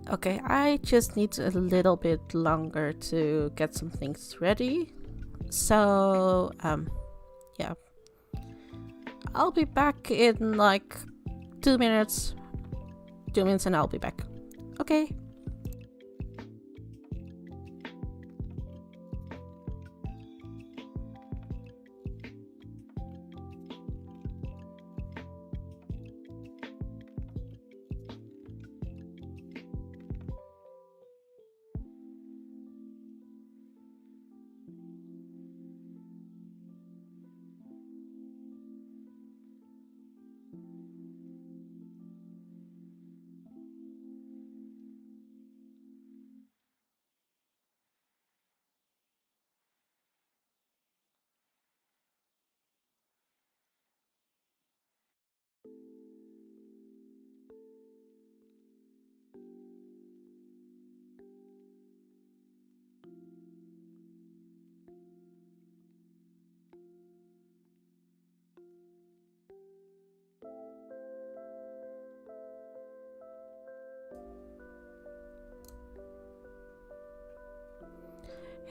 Okay, I just need a little bit longer to get some things ready. So, yeah. I'll be back in like 2 minutes. 2 minutes and I'll be back. Okay.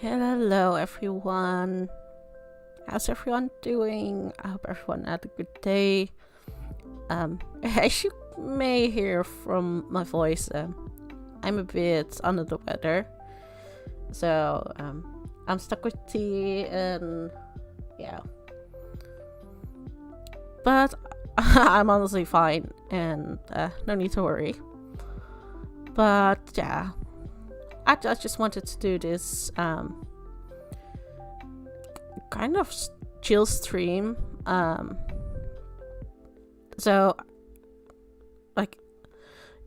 Hello everyone. How's everyone doing? I hope everyone had a good day. As you may hear from my voice, I'm a bit under the weather. So, I'm stuck with tea and yeah. But I'm honestly fine and no need to worry. But yeah, I just wanted to do this kind of chill stream. So like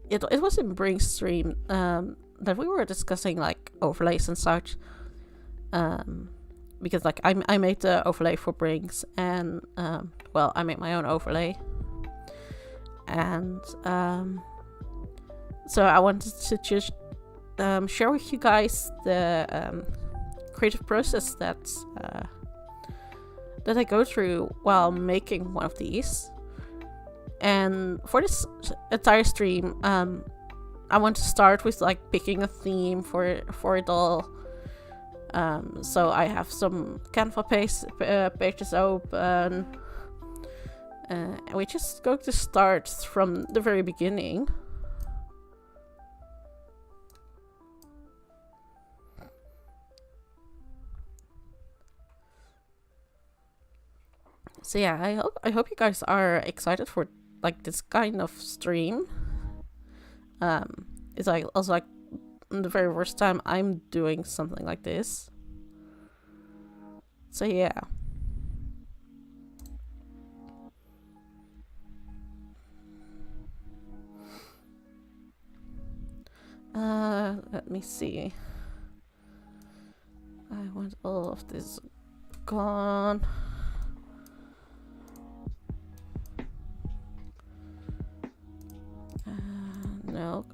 it was in Bring stream that we were discussing like overlays and such. Because like I made the overlay for Brings and well, I made my own overlay. And so I wanted to just share with you guys the creative process that I go through while making one of these. And for this entire stream, I want to start with like picking a theme for it all. So I have some Canva pages open. And we're just going to start from the very beginning. So yeah, I hope you guys are excited for like this kind of stream. It's like also like the very first time I'm doing something like this. So yeah. Let me see. I want all of this gone. No,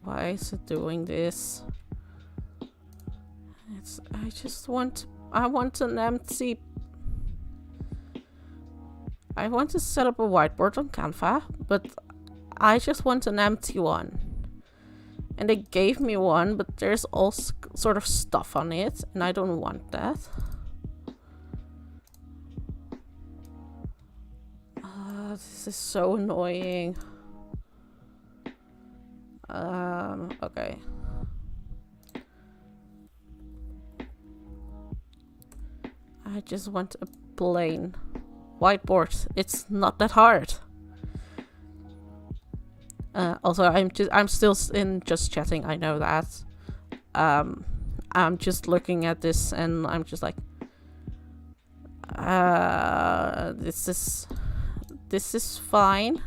why is it doing this? I want an empty. I want to set up a whiteboard on Canva, but I just want an empty one. And they gave me one, but there's all sort of stuff on it, and I don't want that. This is so annoying. Okay. I just want a plain whiteboard. It's not that hard. Also, I'm still in just chatting. I know that. I'm just looking at this and I'm just like, this is fine.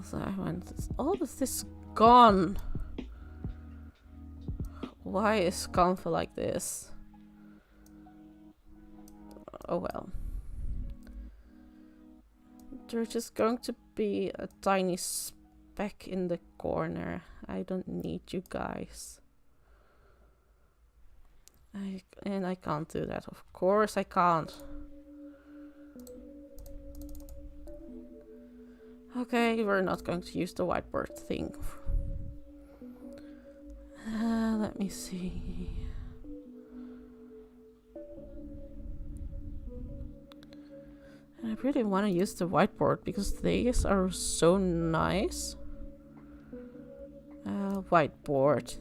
So I want all of this gone. Why is Canva like this? Oh well. There's just going to be a tiny speck in the corner. I don't need you guys. And I can't do that. Of course I can't. Okay, we're not going to use the whiteboard thing. Let me see. I really want to use the whiteboard because these are so nice. Whiteboard.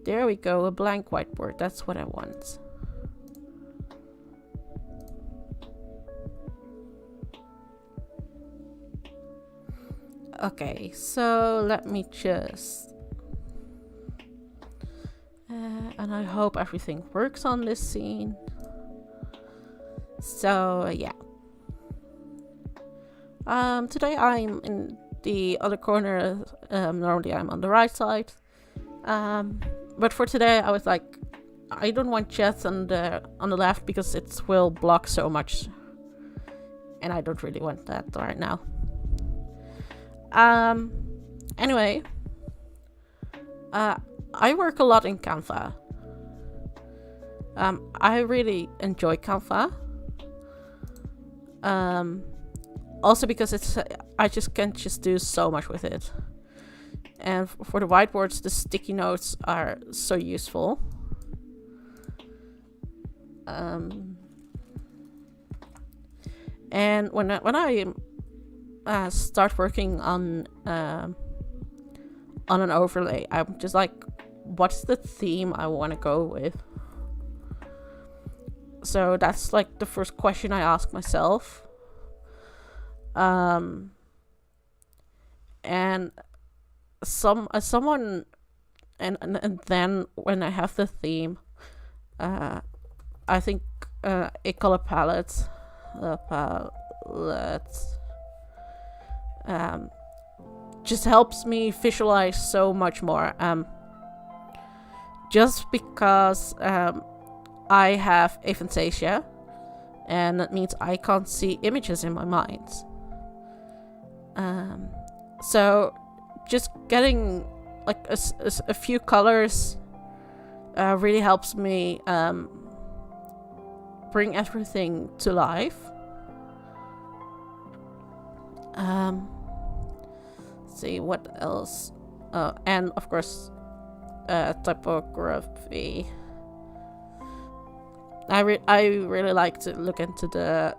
There we go, a blank whiteboard. That's what I want. Okay, so let me just... and I hope everything works on this scene. So, yeah. Today I'm in the other corner. Normally I'm on the right side. But for today I was like, I don't want chat on the left because it will block so much. And I don't really want that right now. Anyway. I work a lot in Canva. I really enjoy Canva. Also because it's I just can do so much with it. And for the whiteboards, the sticky notes are so useful. And when I start working on an overlay, I'm just like, what's the theme I want to go with? So that's like the first question I ask myself. And someone and then when I have the theme, I think a color palette just helps me visualize so much more. Just because I have aphantasia, and that means I can't see images in my mind. So just getting like a few colors really helps me bring everything to life. See what else, and of course typography. I really like to look into the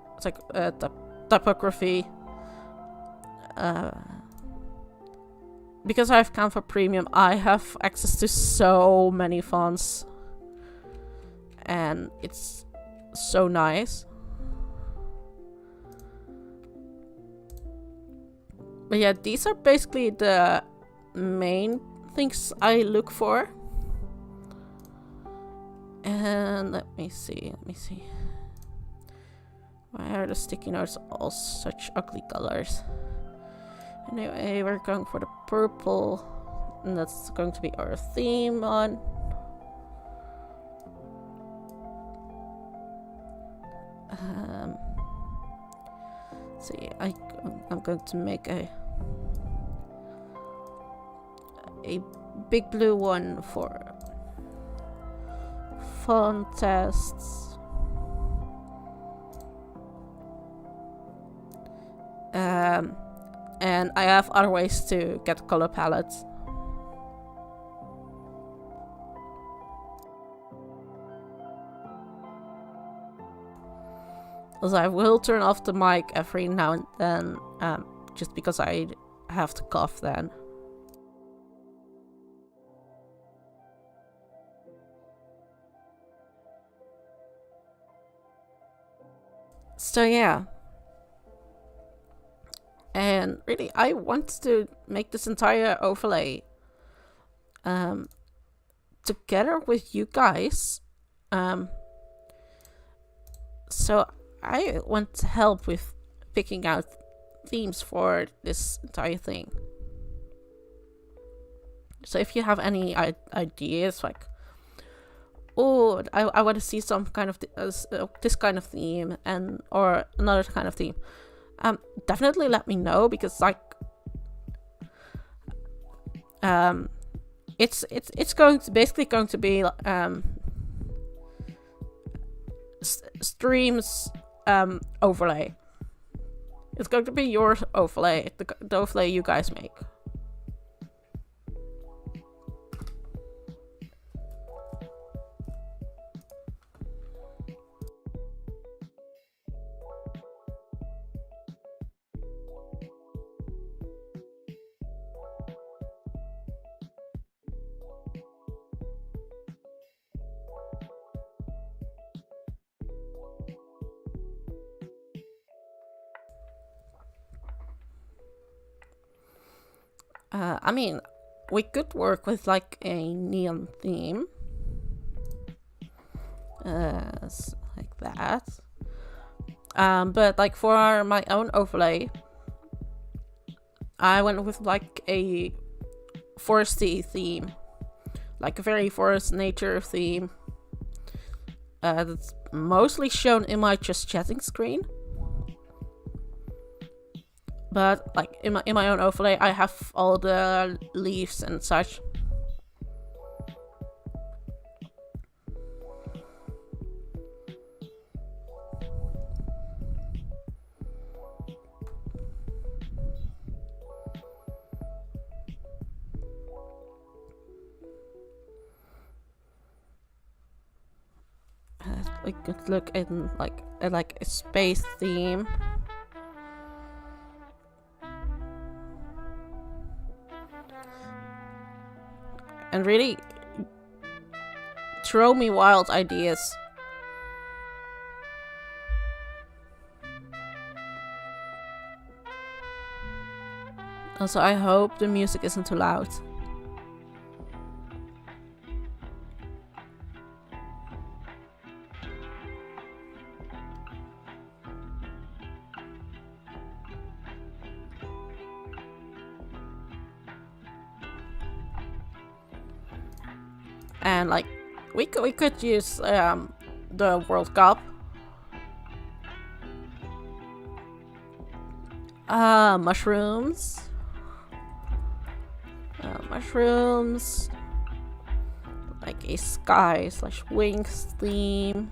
typography because I have Canva Premium. I have access to so many fonts and it's so nice. But yeah, these are basically the main things I look for. And let me see. Why are the sticky notes all such ugly colors? Anyway, we're going for the purple. And that's going to be our theme on. See, I'm going to make a big blue one for font tests. And I have other ways to get color palettes. Also, I will turn off the mic every now and then, just because I have to cough then. So yeah. And really, I want to make this entire overlay together with you guys. So I want help with picking out themes for this entire thing. So if you have any ideas, like, oh, I want to see some kind of this kind of theme or another kind of theme, definitely let me know, because like it's basically going to be streams overlay. It's going to be your overlay, the overlay you guys make. I mean, we could work with like a neon theme, like that. But like for my own overlay, I went with like a foresty theme, like a very forest nature theme. That's mostly shown in my just chatting screen. But like in my own overlay, I have all the leaves and such. We could look in like a space theme. And really throw me wild ideas. Also, I hope the music isn't too loud. And like we could use the World Cup. Mushrooms. Mushrooms. Like a sky/wings theme.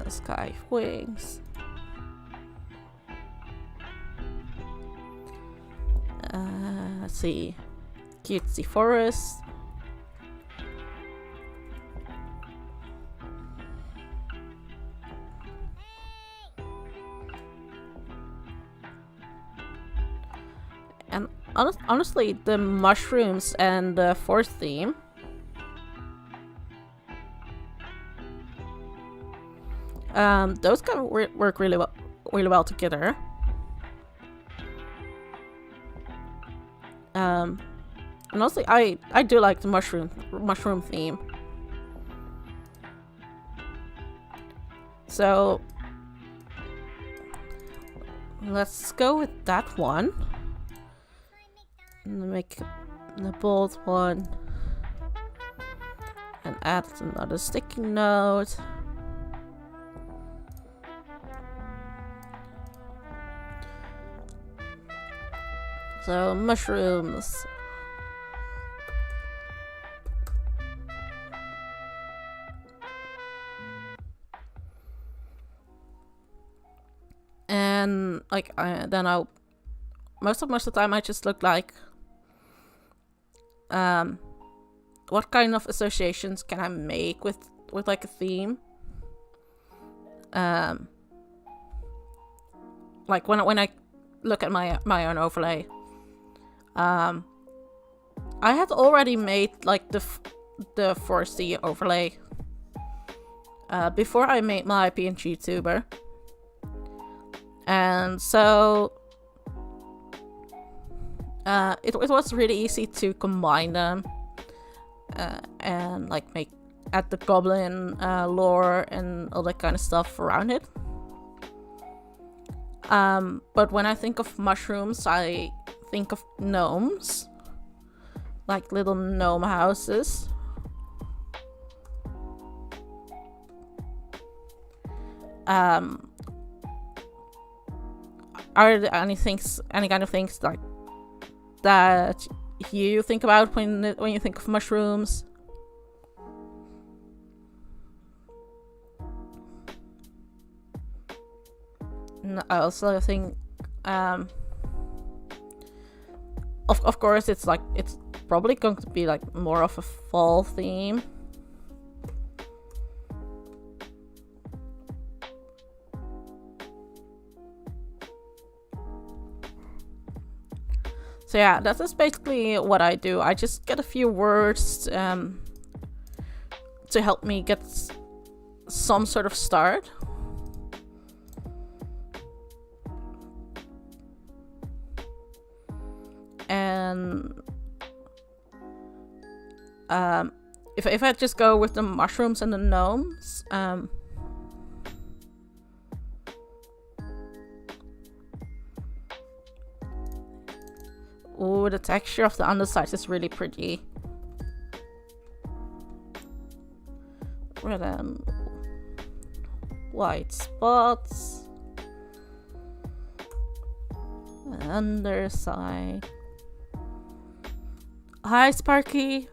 Sky wings. Let's see, cutesy forest. And honestly, the mushrooms and the forest theme those kind of work really well together. And also I do like the mushroom theme. So let's go with that one. Make the bold one. And add another sticky note. So mushrooms. And like then I'll most of the time I just look like what kind of associations can I make with like a theme. Like when I look at my own overlay, I had already made like the foresty overlay before I made my PNGTuber, and so it was really easy to combine them. and like add the goblin lore and all that kind of stuff around it. But when I think of mushrooms, I think of gnomes, like little gnome houses. Are there any kind of things like that you think about when you think of mushrooms? And I also think, of course, it's probably going to be like more of a fall theme. So yeah, that is basically what I do. I just get a few words to help me get some sort of start. And if I just go with the mushrooms and the gnomes, ooh, the texture of the underside is really pretty. Red and white spots. Underside. Hi, Sparky.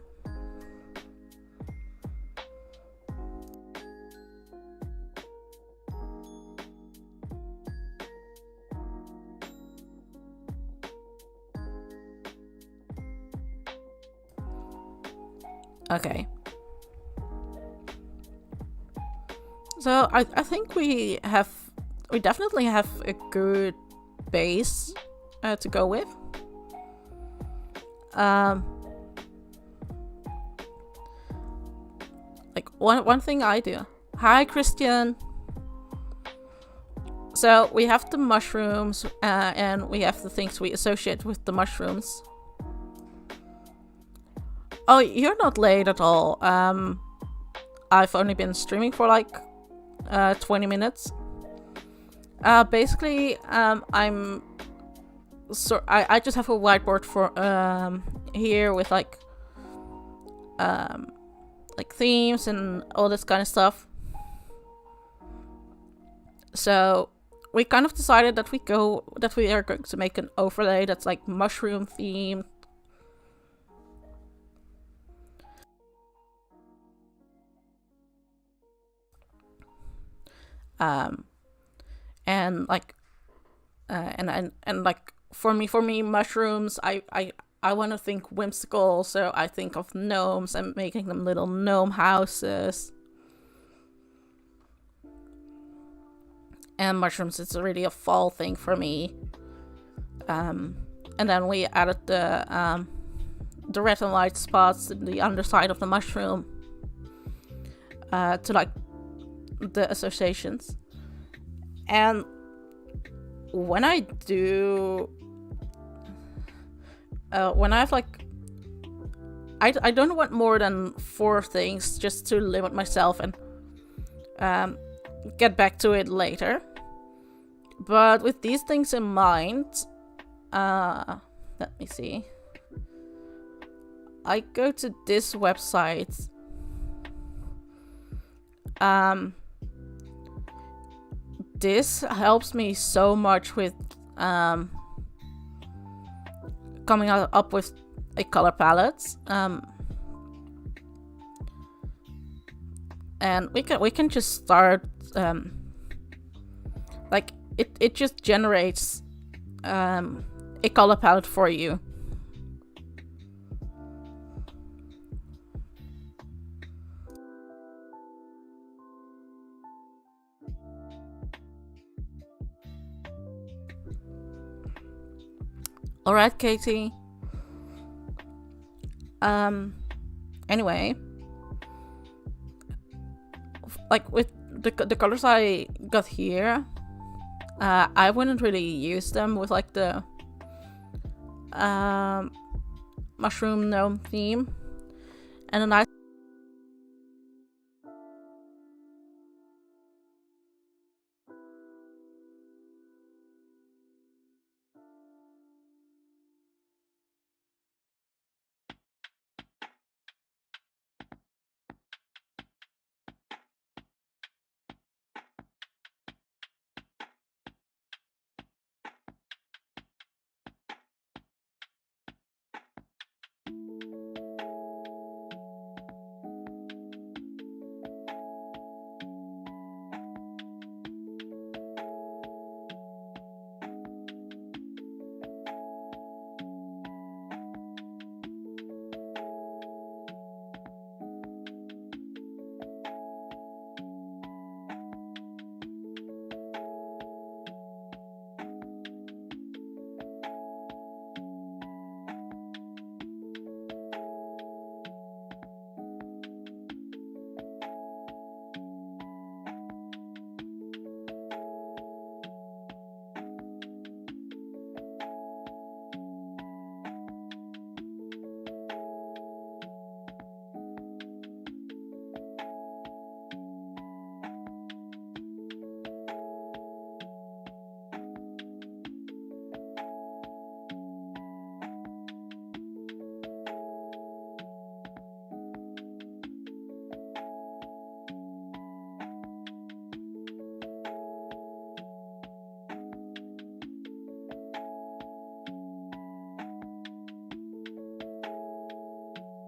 Okay. So I think we definitely have a good base to go with. Like one thing I do. Hi, Christian. So we have the mushrooms, and we have the things we associate with the mushrooms. Oh, you're not late at all. I've only been streaming for like 20 minutes. Basically, I just have a whiteboard for here with like themes and all this kind of stuff. So we kind of decided that we are going to make an overlay that's like mushroom themed. And like for me mushrooms, I want to think whimsical, so I think of gnomes and making them little gnome houses. And mushrooms is really a fall thing for me. And then we added the red and white spots in the underside of the mushroom to like the associations. And when I have like I don't want more than 4 things, just to limit myself and get back to it later. But with these things in mind, let me see. I go to this website. This helps me so much with coming up with a color palette. And we can just start like it just generates a color palette for you. All right, Katie. Anyway, like with the colors I got here, I wouldn't really use them with like the mushroom gnome theme. And the nice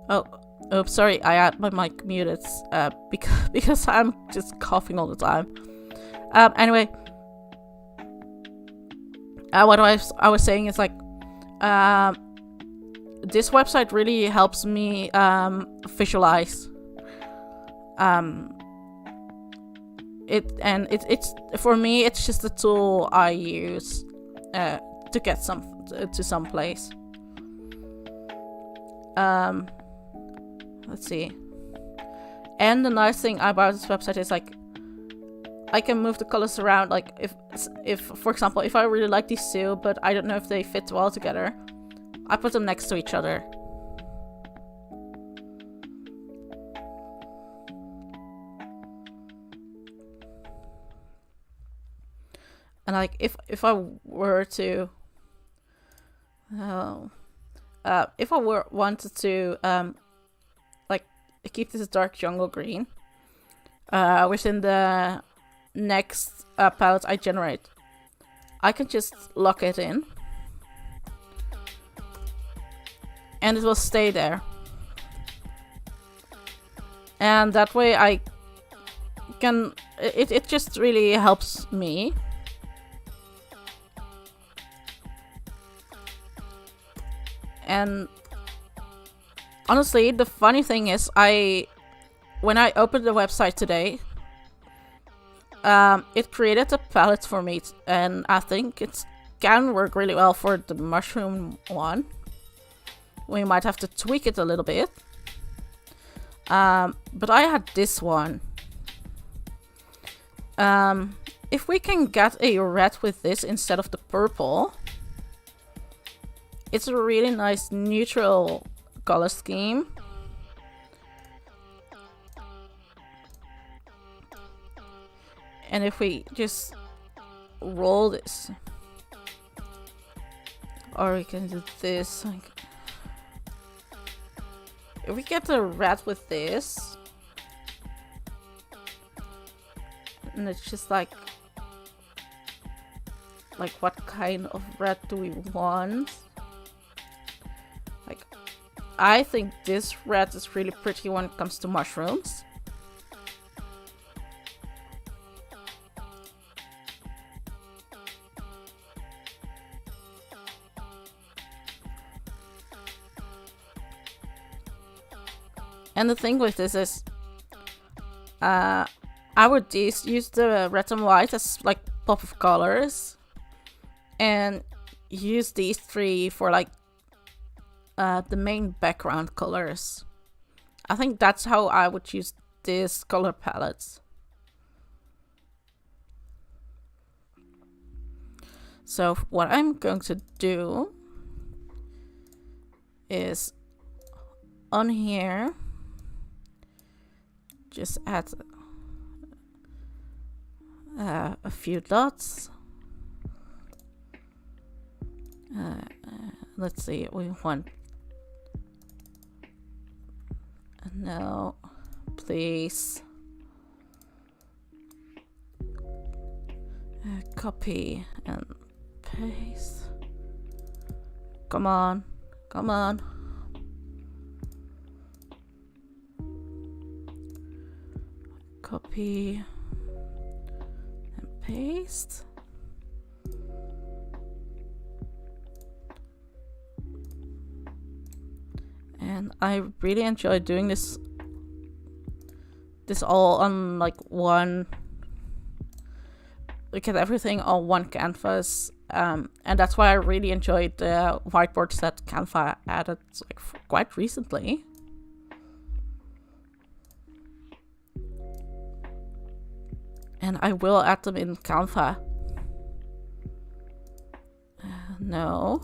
Oh, oops, sorry, I had my mic muted because I'm just coughing all the time. Anyway, what I was saying is like, this website really helps me visualize it's for me, it's just a tool I use to get to some place. Let's see. And the nice thing about this website is like I can move the colors around. Like if for example, if I really like these two, but I don't know if they fit well together, I put them next to each other. And like if I were to if I wanted to like keep this dark jungle green within the next palette I generate, I can just lock it in and it will stay there, and that way I can it just really helps me. And honestly, the funny thing is, when I opened the website today, it created a palette for me, and I think it can work really well for the mushroom one. We might have to tweak it a little bit. But I had this one. If we can get a red with this instead of the purple, it's a really nice neutral color scheme. And if we just roll this, or we can do this, like, if we get the red with this, and it's just like what kind of red do we want? Like, I think this red is really pretty when it comes to mushrooms. And the thing with this is, I would use the red and white as like pop of colors, and use these three for like the main background colors. I think that's how I would use this color palette. So what I'm going to do is on here, just add a few dots. Let's see, we want, no, please. Copy and paste. Come on, come on. Copy and paste. And I really enjoy doing this all on like one, look at everything on one canvas, and that's why I really enjoyed the whiteboards that Canva added like quite recently. And I will add them in Canva. No.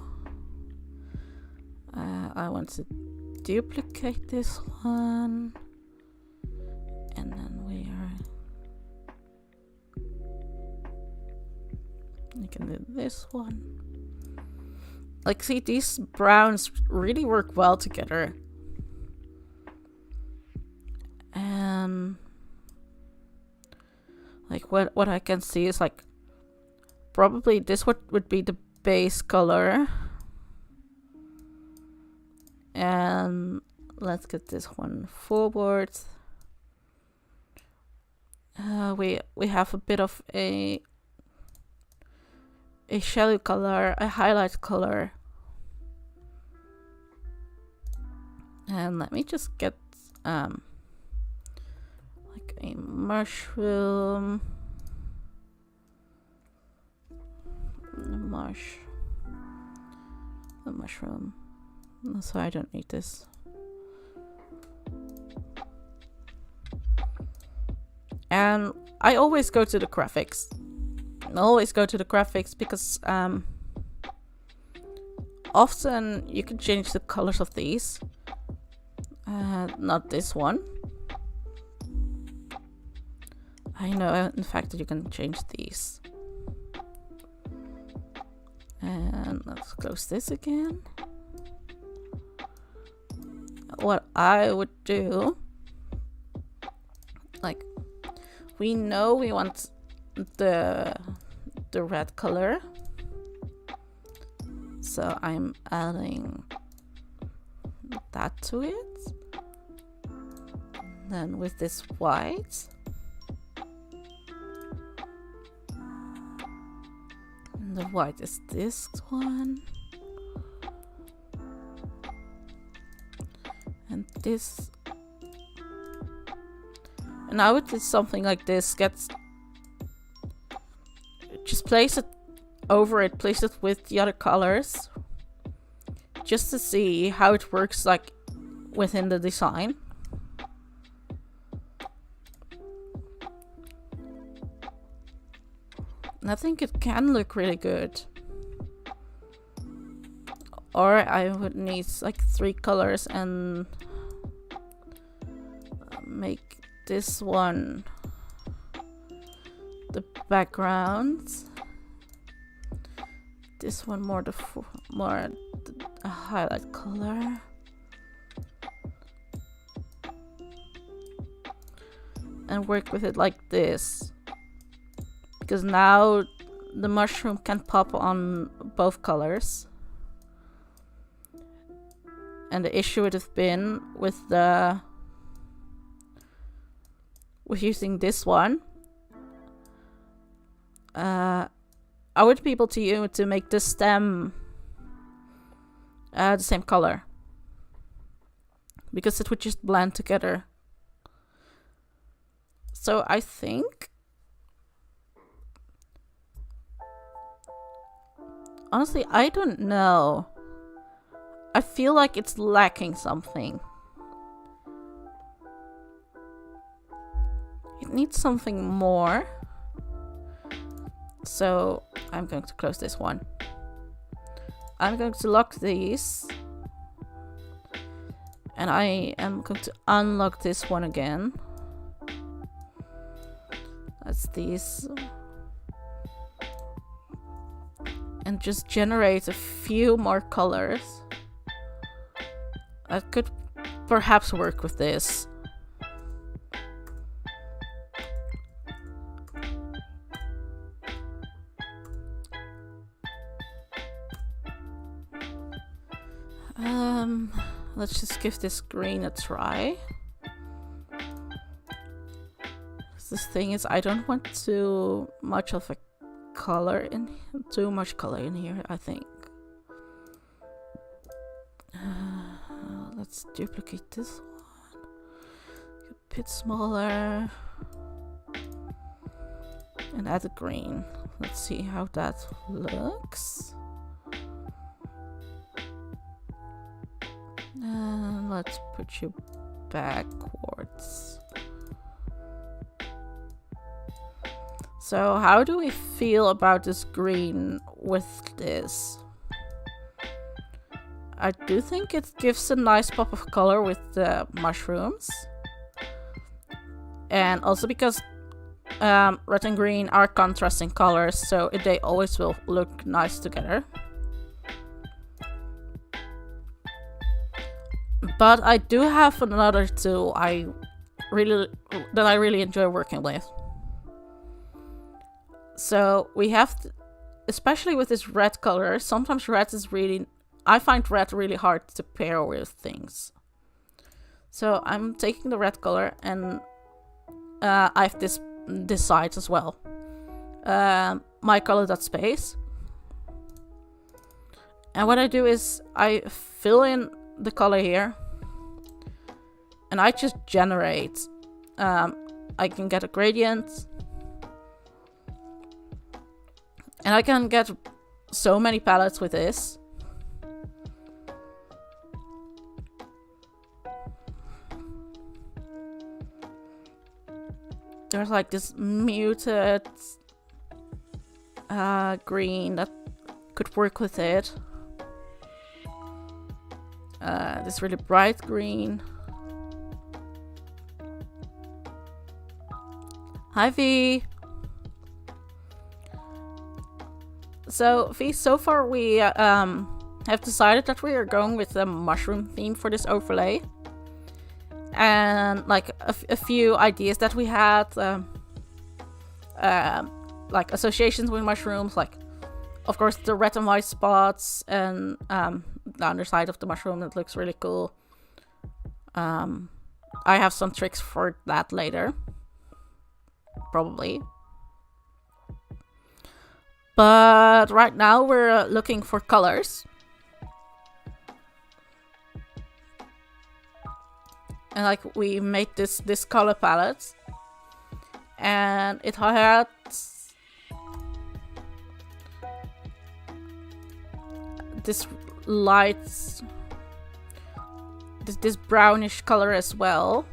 I want to duplicate this one. And then we can do this one. Like, see, these browns really work well together. And like what I can see is like probably this would be the base color. And let's get this one forward. We have a bit of a shadow color, a highlight color. And let me just get like a mushroom. The mushroom. So I don't need this. And I always go to the graphics. Because often you can change the colors of these. Not this one. I know, in fact, that you can change these. And let's close this again. What I would do, like, we know we want the red color, so I'm adding that to it. Then with this white, and the white is this one, and this. And I would do something like this. Just place it over it. Place it with the other colors, just to see how it works, like within the design. And I think it can look really good. Or I would need like 3 colors and make this one the background, this one more the highlight color, and work with it like this, because now the mushroom can pop on both colors. And the issue would have been with using this one. I would be able to make the stem the same color, because it would just blend together. So I think, honestly, I don't know. I feel like it's lacking something. It needs something more. So I'm going to close this one. I'm going to lock these. And I am going to unlock this one again. That's these. And just generate a few more colors. I could perhaps work with this. Let's just give this green a try. The thing is, I don't want too much of a color in here, I think. Let's duplicate this one. A bit smaller. And add a green. Let's see how that looks. And let's put you backwards. So how do we feel about this green with this? I do think it gives a nice pop of color with the mushrooms. And also because red and green are contrasting colors, so they always will look nice together. But I do have another tool that I really enjoy working with. So we have, especially with this red color, sometimes red is I find red really hard to pair with things. So I'm taking the red color and I have this side as well. My color.space. And what I do is I fill in the color here. And I just generate. I can get a gradient. And I can get so many palettes with this. There's like this muted green that could work with it. This really bright green. Hi V. So V, so far we have decided that we are going with the mushroom theme for this overlay. And like a few ideas that we had, like associations with mushrooms, like of course the red and white spots and the underside of the mushroom that looks really cool. I have some tricks for that later, probably. But right now we're looking for colors. And like we made this color palette. And it had this light, this brownish color as well.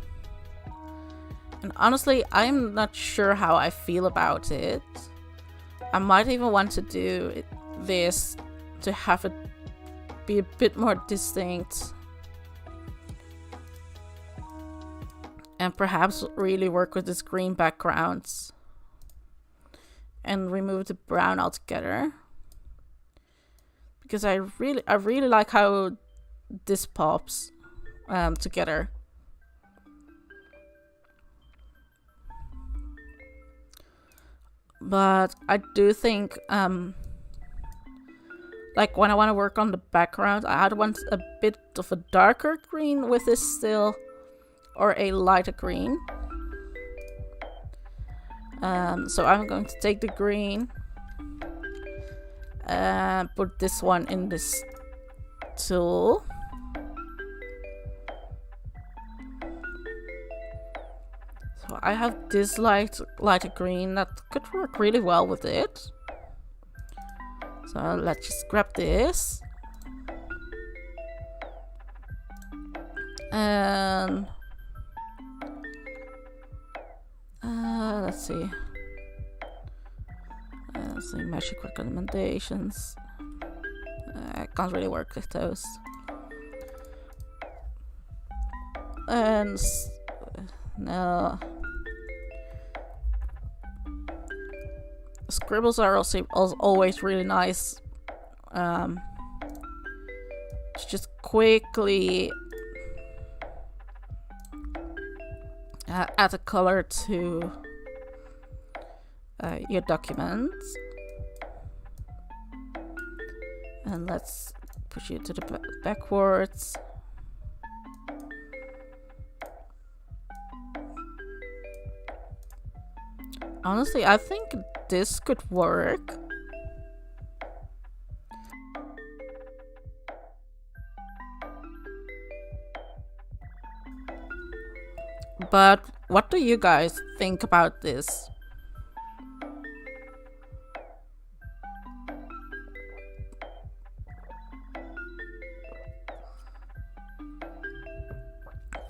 And honestly, I'm not sure how I feel about it. I might even want to do this to have it be a bit more distinct. And perhaps really work with this green backgrounds. And remove the brown altogether. Because I really like how this pops together. But I do think, like when I want to work on the background, I want a bit of a darker green with this still, or a lighter green. So I'm going to take the green and put this one in this tool. So I have this lighter green that could work really well with it. So let's just grab this. And let's see. Magic recommendations. I can't really work with those. And no. Scribbles are also always really nice. To just quickly add a color to your documents. And let's push it to the backwards. Honestly, I think this could work. But what do you guys think about this?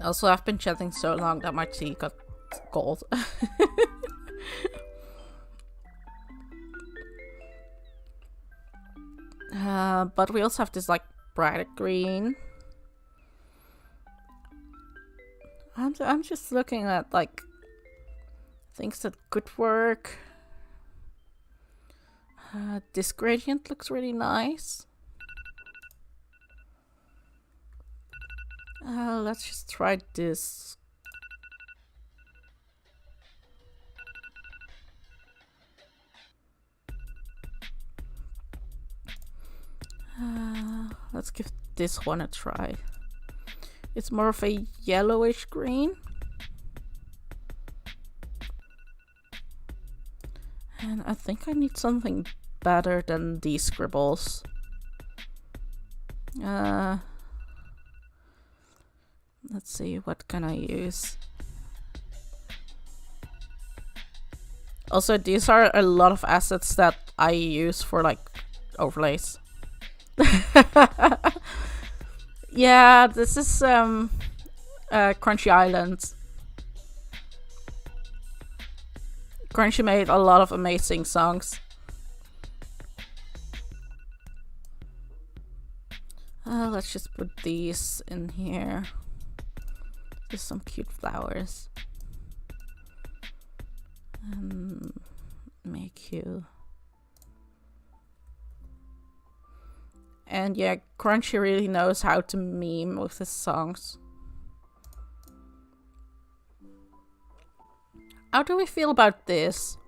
Also, I've been chatting so long that my tea got cold. But we also have this like brighter green. I'm just looking at like things that could work. This gradient looks really nice. Let's just try this. Let's give this one a try. It's more of a yellowish green. And I think I need something better than these scribbles. Let's see, what can I use? Also, these are a lot of assets that I use for like overlays. Yeah, this is Crunchy Island. Crunchy made a lot of amazing songs. Let's just put these in here. Just some cute flowers. Make you. And yeah, Crunchy really knows how to meme with his songs. How do we feel about this?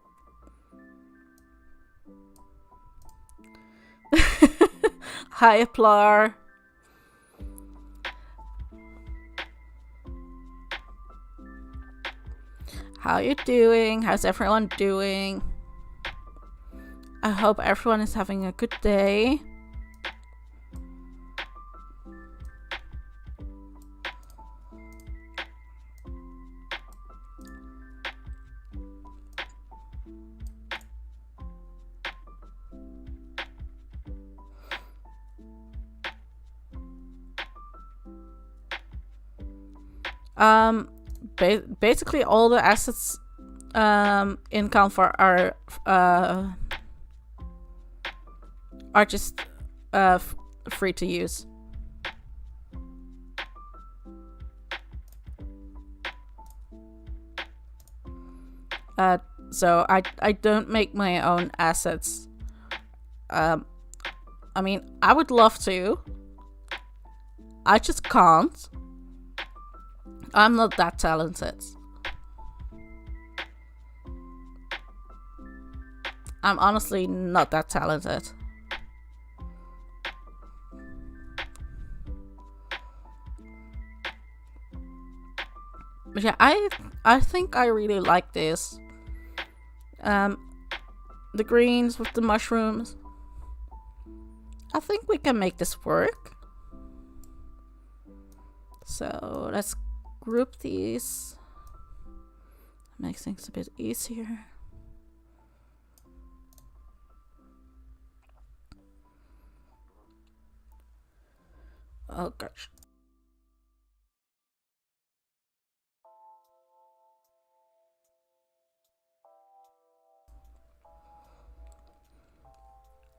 Hi, Aplar. How you doing? How's everyone doing? I hope everyone is having a good day. Basically all the assets in Canva are just free to use. So I don't make my own assets. I mean, I would love to. I just can't. I'm not that talented. I'm honestly not that talented. But yeah, I think I really like this. The greens with the mushrooms. I think we can make this work. So let's group these. Makes things a bit easier. Oh gosh.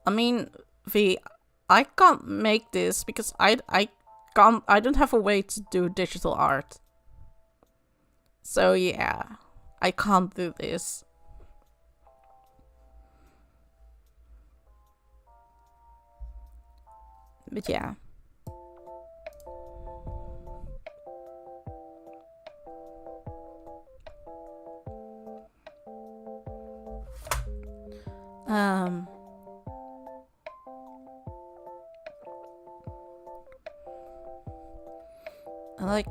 I mean, I can't make this because I don't have a way to do digital art. So yeah, I can't do this. But yeah. Like,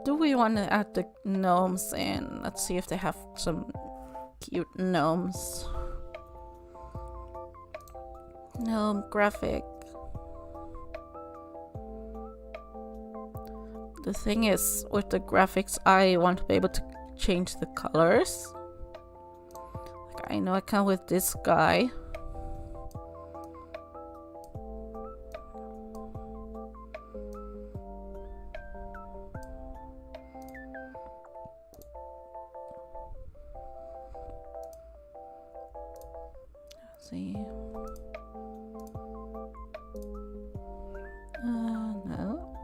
do we want to add the gnomes in? Let's see if they have some cute gnomes. Gnome graphic. The thing is, with the graphics, I want to be able to change the colors. Like, I know I can with this guy. Let's see. No.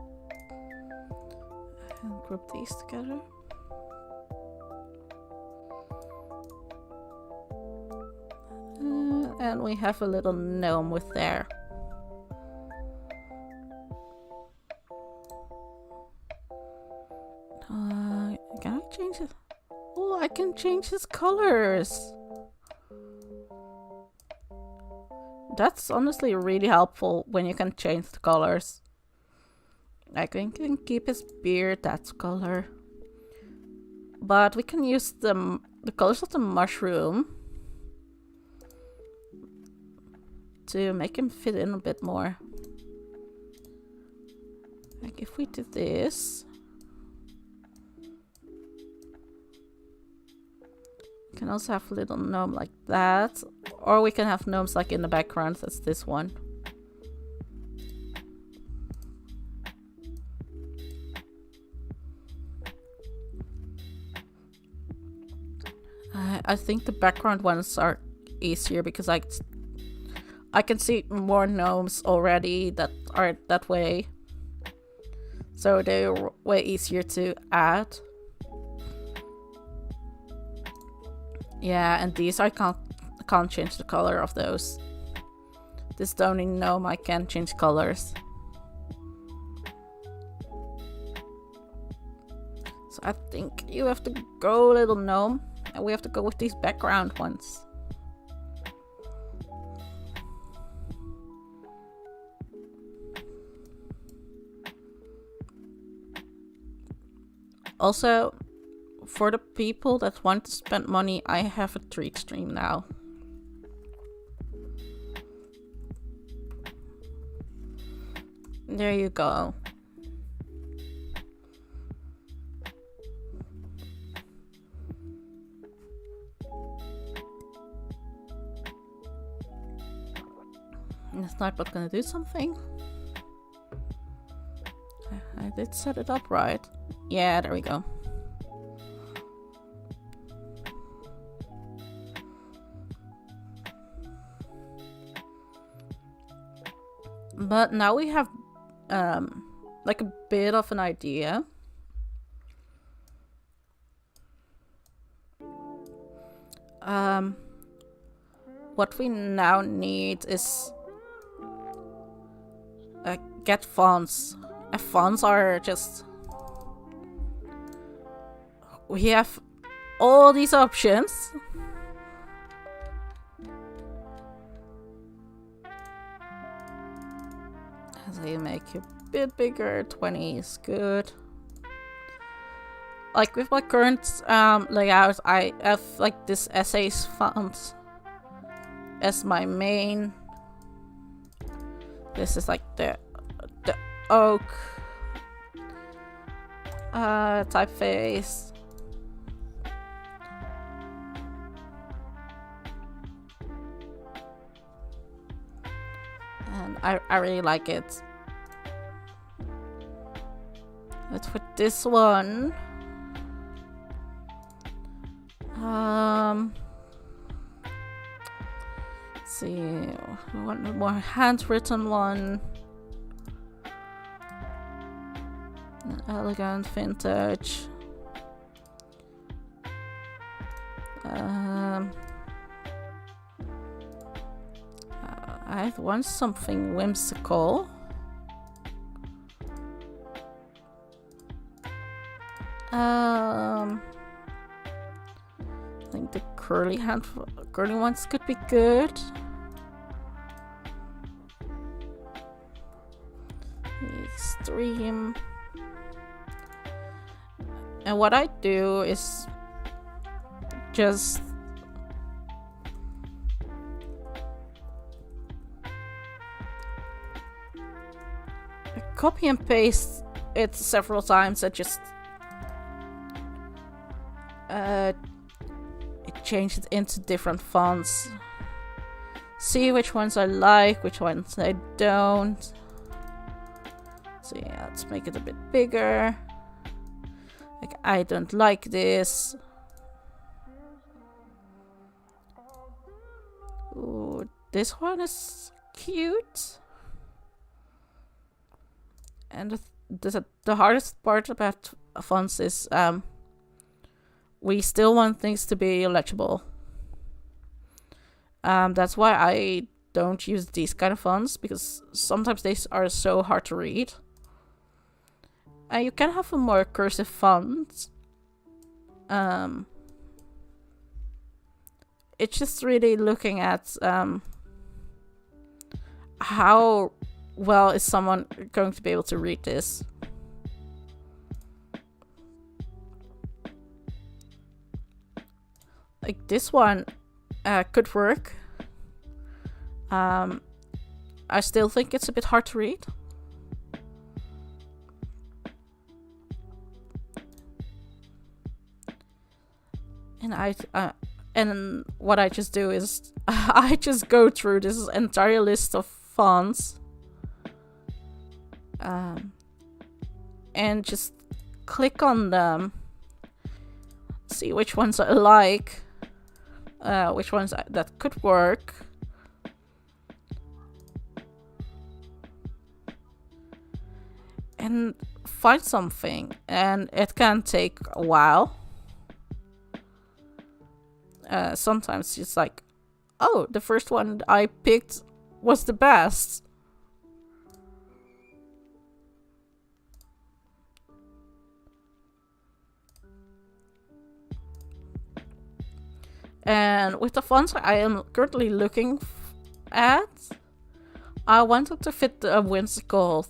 And group these together. And we have a little gnome with there. Can I change it? Oh, I can change his colors. That's honestly really helpful when you can change the colors. Like, we can keep his beard that color. But we can use the colors of the mushroom to make him fit in a bit more. Like, if we did this, we can also have a little gnome like that. Or we can have gnomes like in the background. That's this one. I think the background ones are easier because I can see more gnomes already that are that way. So they're way easier to add. Yeah, and these I can't change the color of those. This stoning gnome I can change colors. So I think you have to go, little gnome, and we have to go with these background ones. Also, for the people that want to spend money, I have a treat stream now. There you go. Is Nightbot gonna do something? I did set it up right. Yeah, there we go. But now we have like a bit of an idea. What we now need is get fonts. Fonts are just... We have all these options. So you make it a bit bigger. 20 is good. Like with my current layout, I have like this essays font as my main. This is like the oak typeface. And I really like it. But for this one, let's see, we want a more handwritten one. An elegant vintage. I want something whimsical. I think the curly ones could be good. Extreme. And what I do is just copy and paste it several times and just change it into different fonts. See which ones I like, which ones I don't. So yeah, let's make it a bit bigger. Like, I don't like this. Ooh, this one is cute. And the hardest part about fonts is we still want things to be legible. That's why I don't use these kind of fonts, because sometimes they are so hard to read. You can have a more cursive font. It's just really looking at how well is someone going to be able to read this. Like this one could work. I still think it's a bit hard to read. And what I just do is I just go through this entire list of fonts and just click on them, see which ones I like, which ones that could work, and find something. And it can take a while. Sometimes it's like, oh, the first one I picked was the best. And with the fonts I am currently looking at, I wanted to fit a whimsical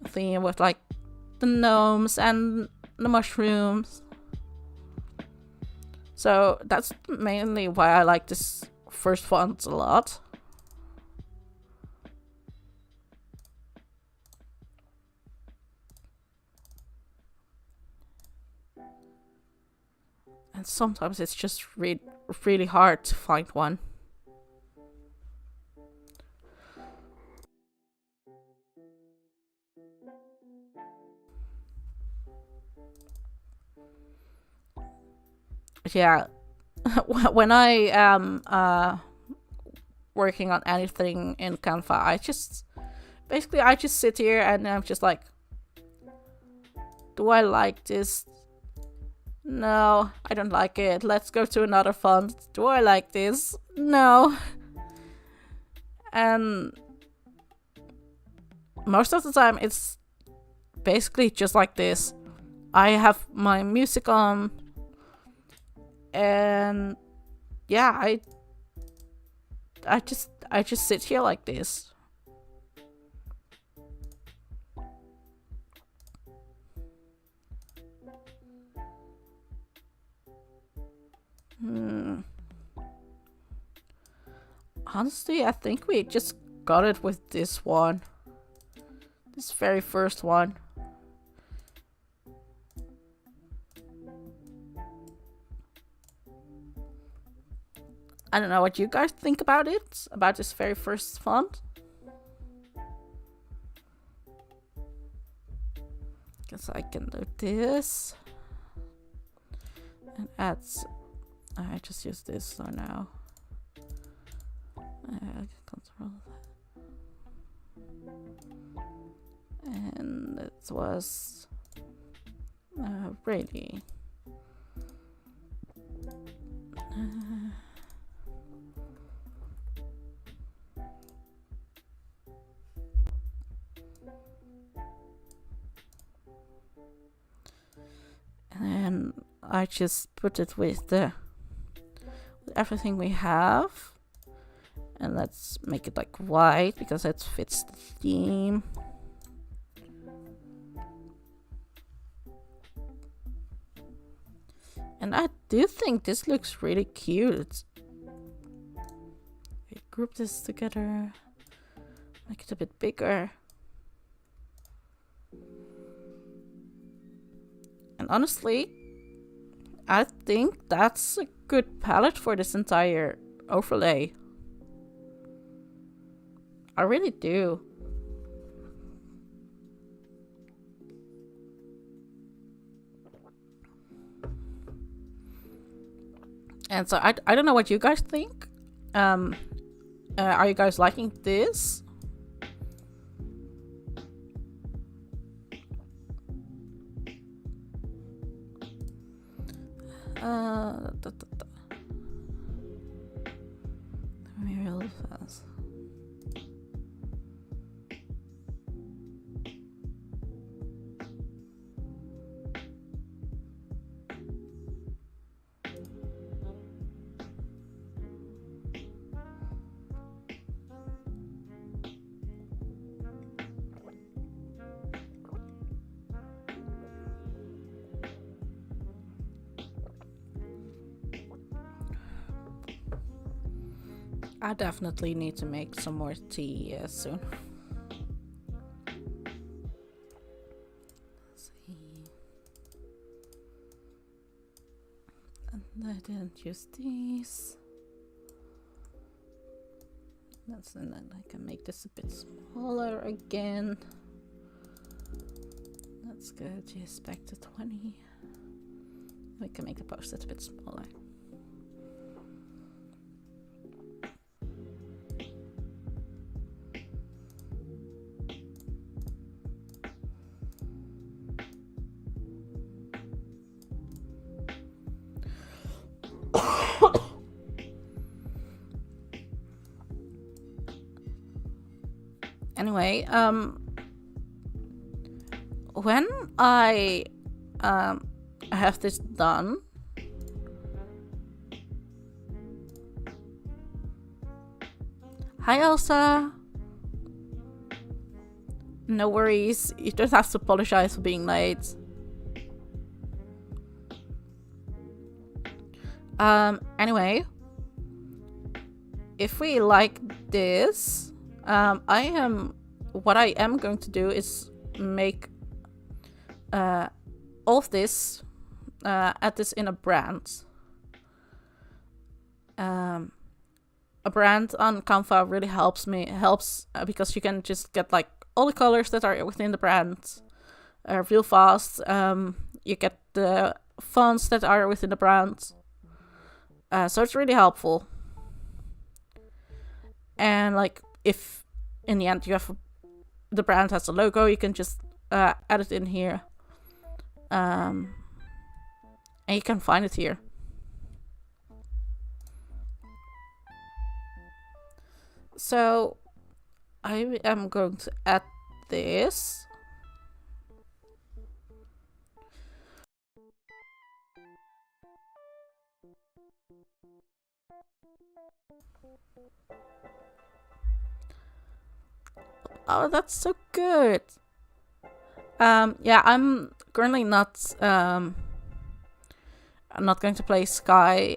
theme with like the gnomes and the mushrooms. So that's mainly why I like this first font a lot. And sometimes it's just really hard to find one. Yeah, when I am working on anything in Canva, I just sit here and I'm just like, do I like this? No, I don't like it. Let's go to another font. Do I like this? No. And most of the time it's basically just like this. I have my music on, and yeah, I just sit here like this. Honestly, I think we just got it with this one. This very first one. I don't know what you guys think about it, about this very first font. Guess I can do this. And add. I just use this so now. I can control that. And it was really. And I just put it with everything we have. And let's make it like white because it fits the theme. And I do think this looks really cute. We group this together, make it a bit bigger. And honestly, I think that's a good palette for this entire overlay. I really do. And so I don't know what you guys think. Are you guys liking this? Let me really fast. I definitely need to make some more tea soon. Let's see. And I didn't use these. And then I can make this a bit smaller again. Let's go just back to 20. We can make the post-it a bit smaller. Anyway, when I have this done, hi Elsa. No worries, you don't have to apologize for being late. Anyway, if we like this, what I am going to do is make all of this, add this in a brand. A brand on Canva really helps because you can just get like all the colors that are within the brand real fast. You get the fonts that are within the brand. So it's really helpful. And like if in the end you have the brand has a logo, you can just add it in here. And you can find it here. So I am going to add this. Oh, that's so good. Yeah, I'm currently not I'm not going to play Sky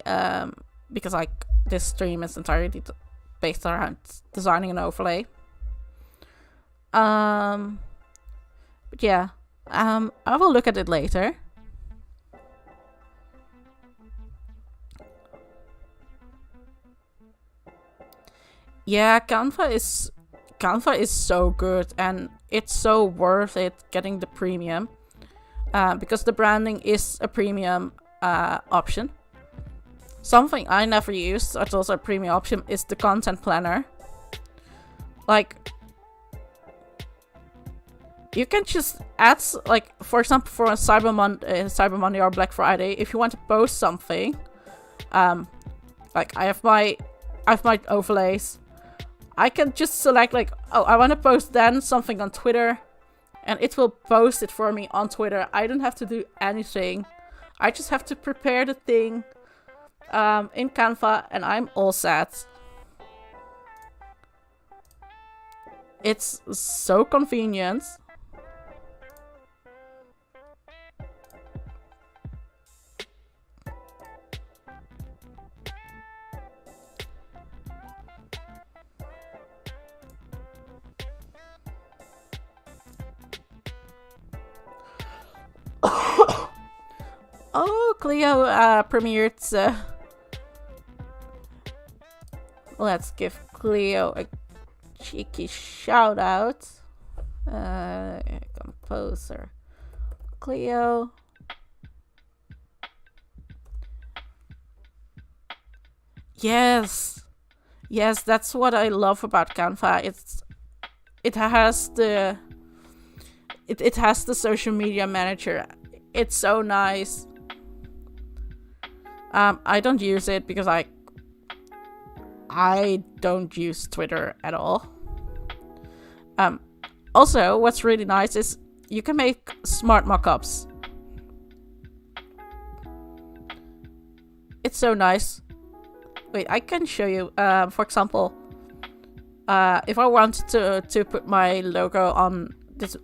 because like this stream is entirely based around designing an overlay. But yeah, I will look at it later. Yeah, Canva is so good, and it's so worth it getting the premium because the branding is a premium option. Something I never used, that's also a premium option, is the content planner. Like, you can just add, like, for example, for a Cyber Monday or Black Friday, if you want to post something, like I have my overlays. I can just select like, oh, I want to post then something on Twitter, and it will post it for me on Twitter. I don't have to do anything. I just have to prepare the thing in Canva, and I'm all set. It's so convenient. Oh, Cleo premiered. Let's give Cleo a cheeky shout out. Composer Cleo. Yes, that's what I love about Canva. It has the social media manager. It's so nice. I don't use it because I don't use Twitter at all. Also, what's really nice is you can make smart mockups. It's so nice. Wait, I can show you. For example, if I wanted to put my logo on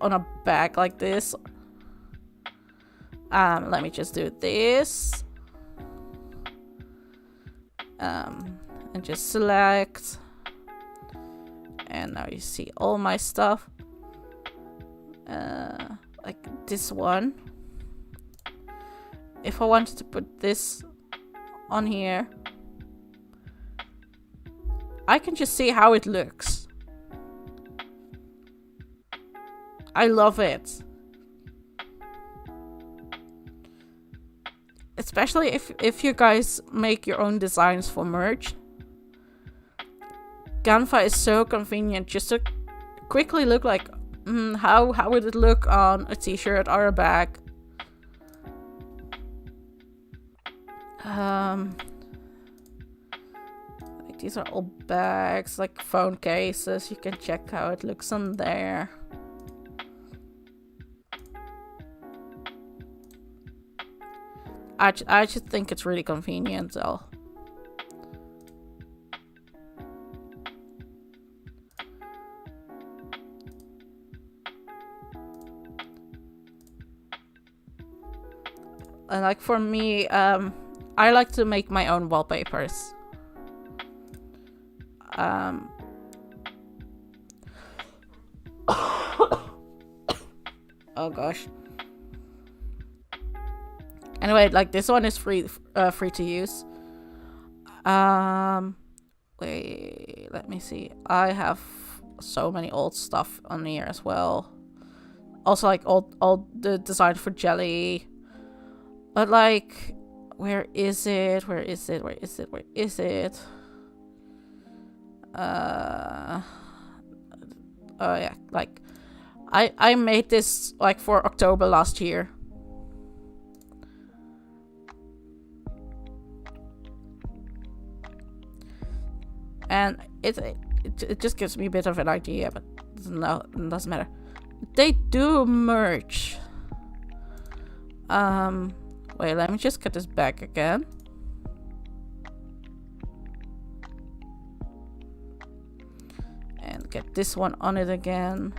a bag like this, let me just do this. And just select, and now you see all my stuff, like this one. If I wanted to put this on here, I can just see how it looks. I love it. Especially if you guys make your own designs for merch. Canva is so convenient just to quickly look like, how would it look on a t-shirt or a bag? Like these are all bags, like phone cases. You can check how it looks on there. I just think it's really convenient though. And like for me, I like to make my own wallpapers. Oh gosh. Anyway, like this one is free to use. Wait, let me see. I have so many old stuff on here as well. Also, like all the design for Jelly. But like, where is it? Where is it? Where is it? Where is it? Oh yeah, like I made this like for October last year. And it just gives me a bit of an idea, but no, it doesn't matter. They do merch. Wait, let me just get this back again. And get this one on it again.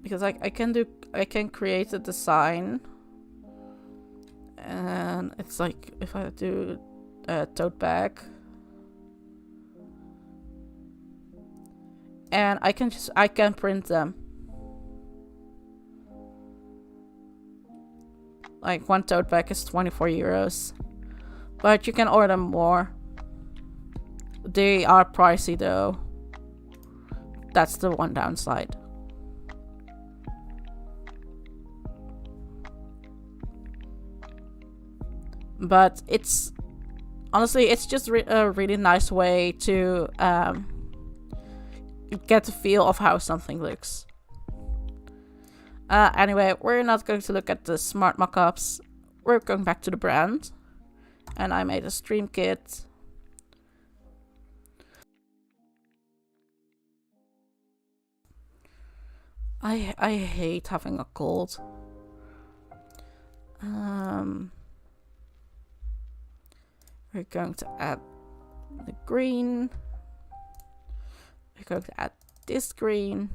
Because I can create a design, and it's like if I do a tote bag, and I can print them. Like one tote bag is 24 euros, but you can order more. They are pricey though. That's the one downside. But it's honestly, it's just a really nice way to get a feel of how something looks. Anyway, we're not going to look at the smart mockups. We're going back to the brand, and I made a stream kit. I hate having a cold. We're going to add the green. We're going to add this green.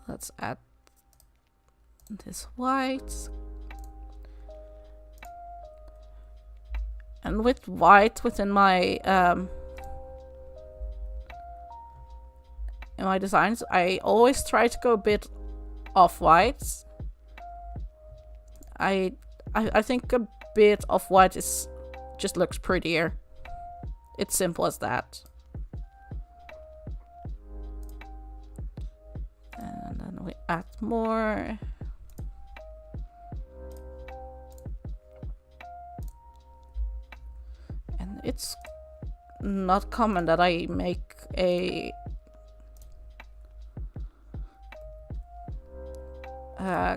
Let's add this white. And with white within my in my designs, I always try to go a bit off-white. I think a bit of white just looks prettier. It's simple as that. And then we add more. And it's not common that I make a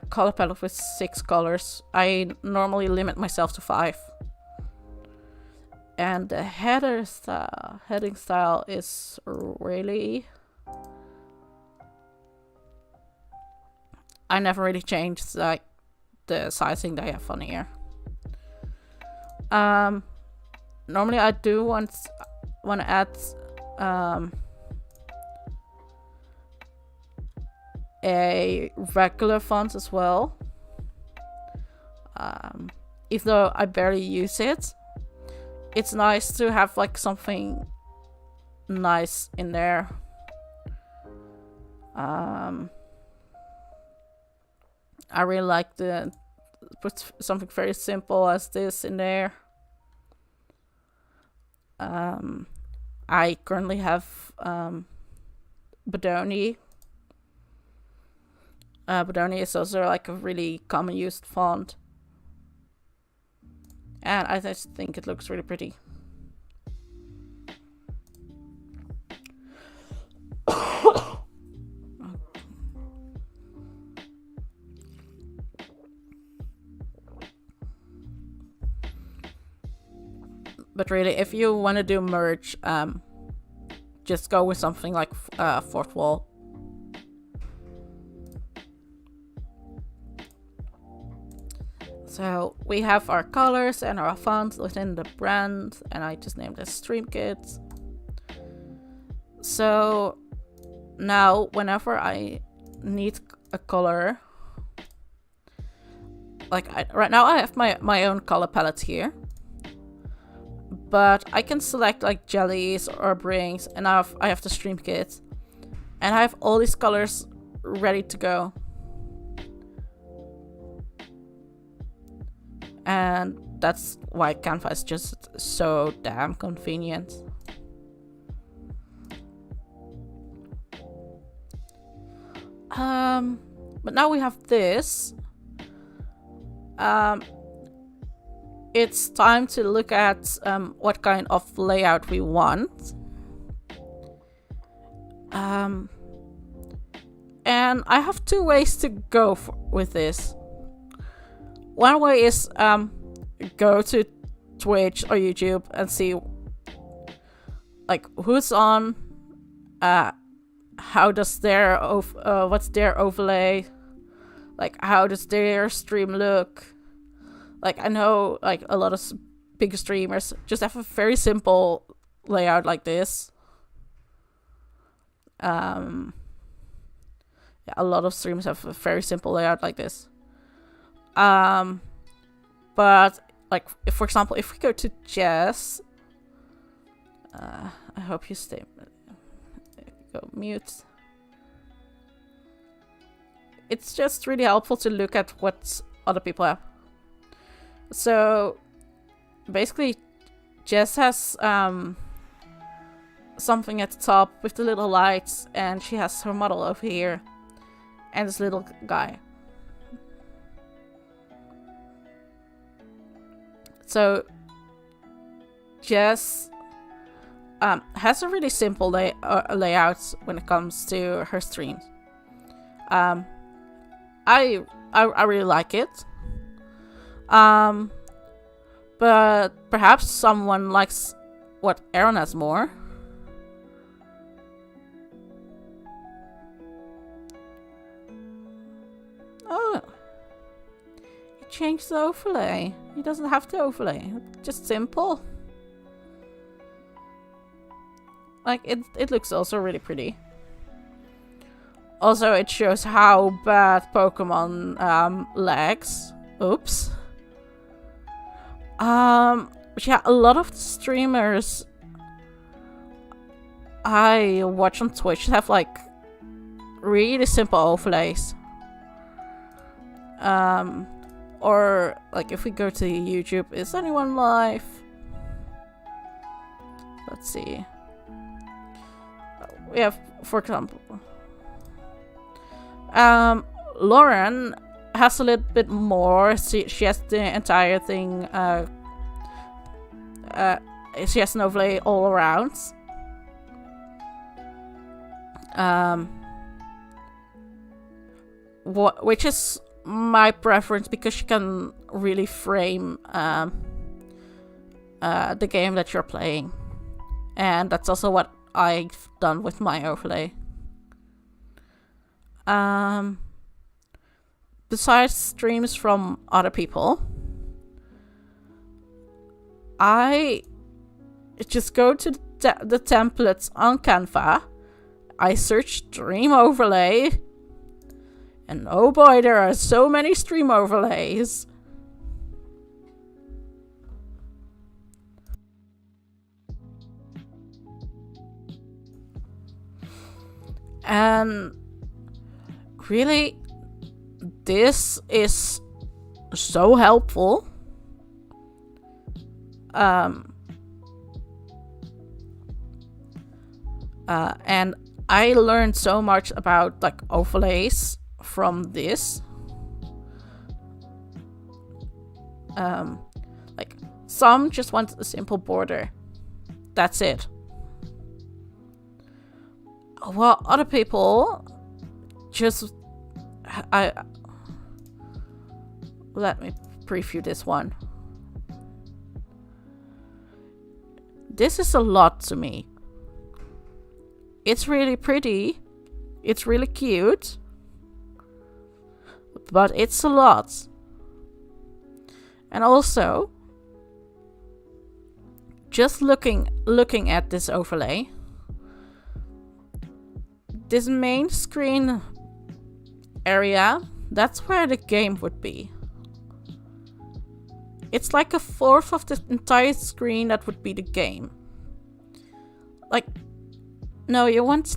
color palette with 6 colors. I normally limit myself to 5. And the heading style is really... I never really changed like the sizing that I have on here. Normally I do want to add a regular font as well. Even though I barely use it, it's nice to have like something nice in there. I really like to put something very simple as this in there. I currently have Bodoni. Bodoni is also like a really common used font. And I just think it looks really pretty. But really, if you want to do merge, just go with something like fourth wall. So we have our colors and our fonts within the brand, and I just named it Stream Kit. So now whenever I need a color, like right now I have my own color palette here, but I can select like jellies or brings, and I have the Stream Kit, and I have all these colors ready to go. And that's why Canva is just so damn convenient. But now we have this. It's time to look at what kind of layout we want. And I have 2 ways to go with this. One way is go to Twitch or YouTube and see like who's on, how does their what's their overlay, like how does their stream look. Like I know like a lot of big streamers just have a very simple layout like this. Yeah, a lot of streamers have a very simple layout like this. But like, for example, if we go to Jess, I hope you stay. Go mute. It's just really helpful to look at what other people have. So basically, Jess has something at the top with the little lights, and she has her model over here, and this little guy. So Jess has a really simple layout when it comes to her streams. I really like it. But perhaps someone likes what Aaron has more. Oh. He changed the overlay. He doesn't have to overlay. Just simple. Like, it looks also really pretty. Also, it shows how bad Pokemon lags. Oops. Yeah, a lot of the streamers I watch on Twitch have like really simple overlays. Or like if we go to YouTube, is anyone live? Let's see. We have, for example, Lauren has a little bit more. She has the entire thing. She has an overlay all around. Which is my preference because she can really frame the game that you're playing, and that's also what I've done with my overlay. Besides streams from other people, I just go to the templates on Canva. I search stream overlay, and oh boy, there are so many stream overlays. And really, this is so helpful. And I learned so much about like overlays from this. Like some just want a simple border. That's it. Well, other people just let me preview this one. This is a lot to me. It's really pretty. It's really cute. But it's a lot. And also, just looking at this overlay, this main screen area, that's where the game would be. It's like a fourth of the entire screen that would be the game. Like, no, you want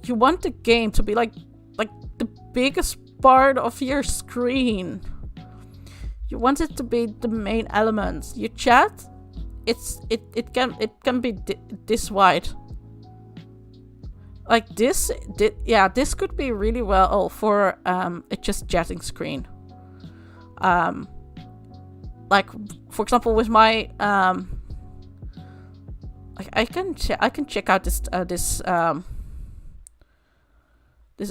the game to be like the biggest part of your screen. You want it to be the main element. Your chat, it can be this wide. Like this could be really well for a just chatting screen. Like for example, with my like I can check out this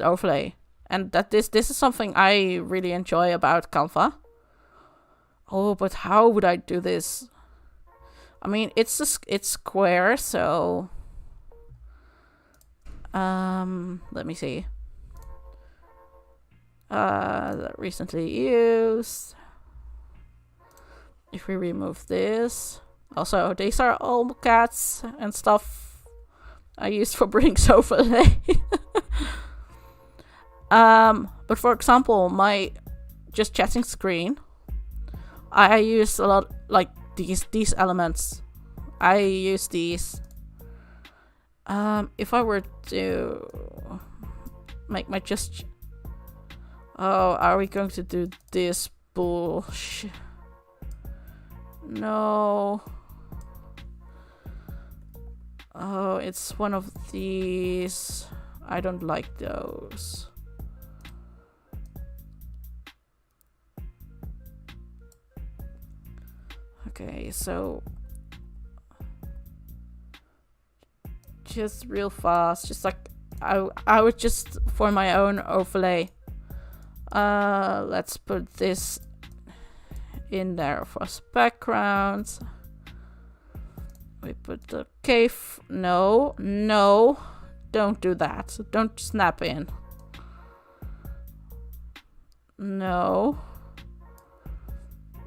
overlay, and that this is something I really enjoy about Canva. Oh, but how would I do this? I mean, it's square, so let me see. Recently used. If we remove this, also these are all cats and stuff I used for Brink's overlay. But for example, my just chatting screen, I use a lot like these elements. I use these. If I were to make my just... Oh, are we going to do this bullshit? No. Oh, it's one of these. I don't like those. Okay, so just real fast, just like I would just for my own overlay. Let's put this in there for background. We put the cave. No, no, don't do that. Don't snap in. No.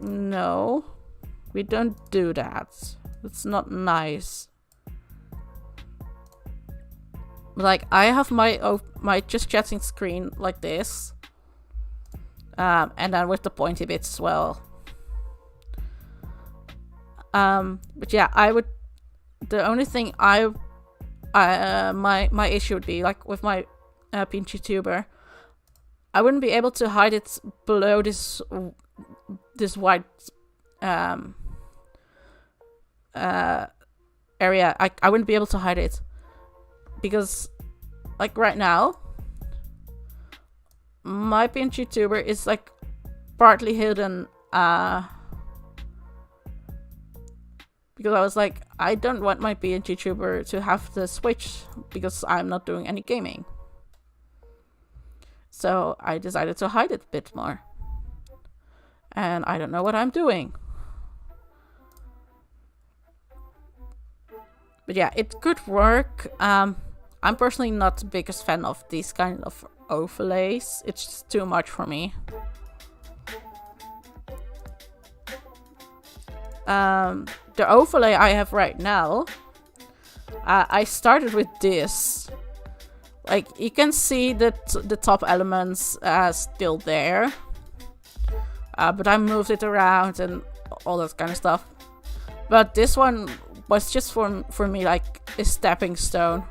No. We don't do that. It's not nice. Like, I have my just chatting screen like this. And then with the pointy bits as well. But yeah, I would... The only thing my issue would be, like, with my PNGTuber, I wouldn't be able to hide it below this white area. I wouldn't be able to hide it because, like, right now my PNGTuber is like partly hidden because I was like, I don't want my PNGTuber to have the switch because I'm not doing any gaming. So I decided to hide it a bit more. And I don't know what I'm doing. But yeah, it could work. I'm personally not the biggest fan of these kind of overlays. It's just too much for me. The overlay I have right now, I started with this. Like, you can see that the top elements are still there. But I moved it around and all that kind of stuff. But this one was just for me like a stepping stone.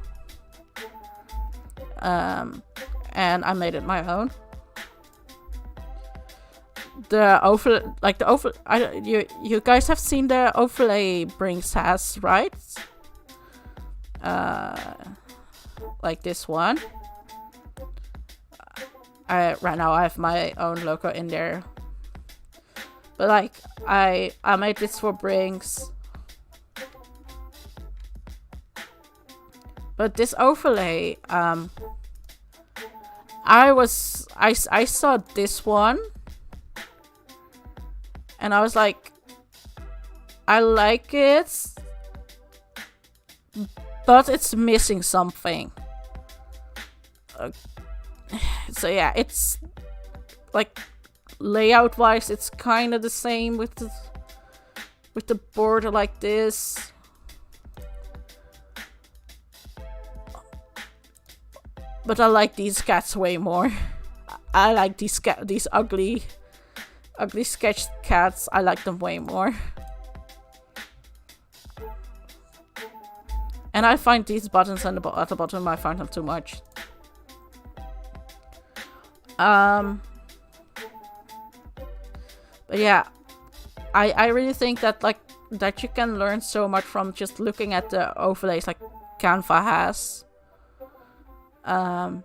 And I made it my own. The overlay, you guys have seen the overlay Brinks has, right? Like this one. Right now I have my own logo in there. But like, I made this for Brinks. But this overlay, I saw this one. And I was like, I like it, but it's missing something. So yeah, it's like layout wise, it's kind of the same with the border like this. But I like these cats way more. I like these ugly sketched cats. I like them way more. And I find these buttons at the bottom, I find them too much. But yeah, I really think that that you can learn so much from just looking at the overlays like Canva has. And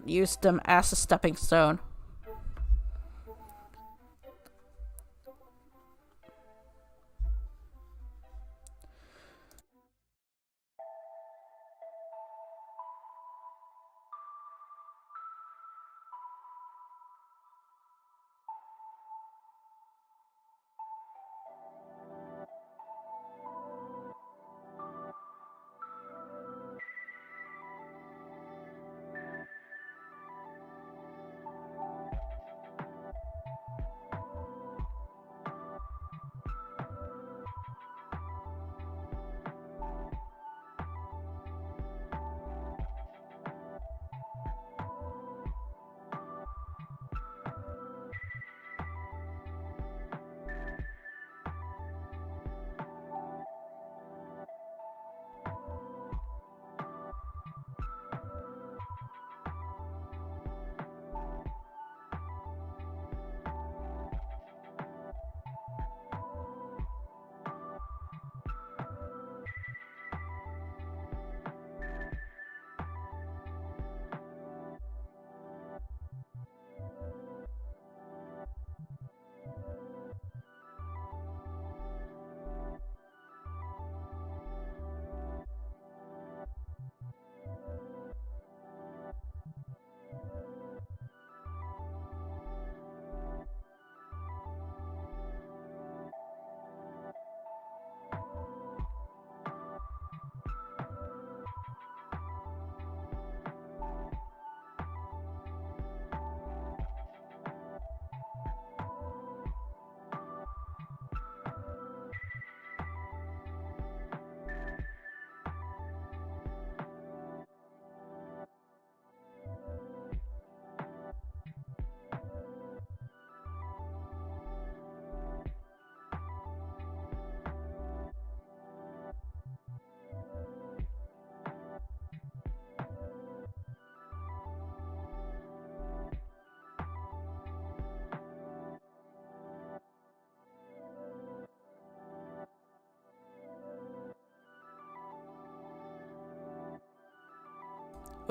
use them as a stepping stone.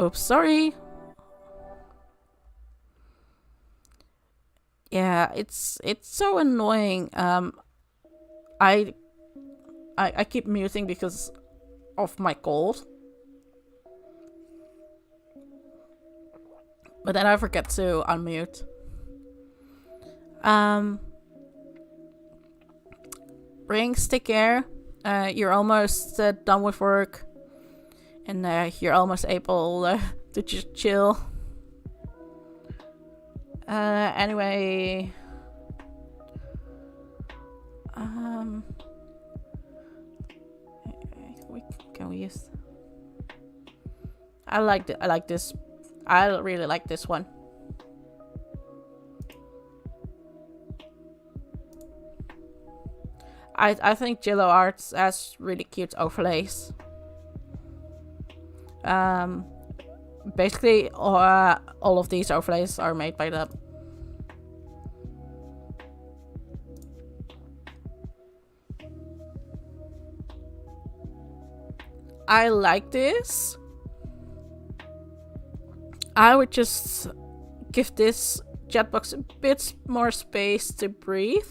Oops, sorry. Yeah, it's so annoying. I keep muting because of my cold. But then I forget to unmute. Rings, take care. You're almost done with work. And you're almost able to just chill. Anyway. Can we use... I like this. I really like this one. I think Jillo Arts has really cute overlays. Basically, all of these overlays are made by them. I like this. I would just give this chat box a bit more space to breathe.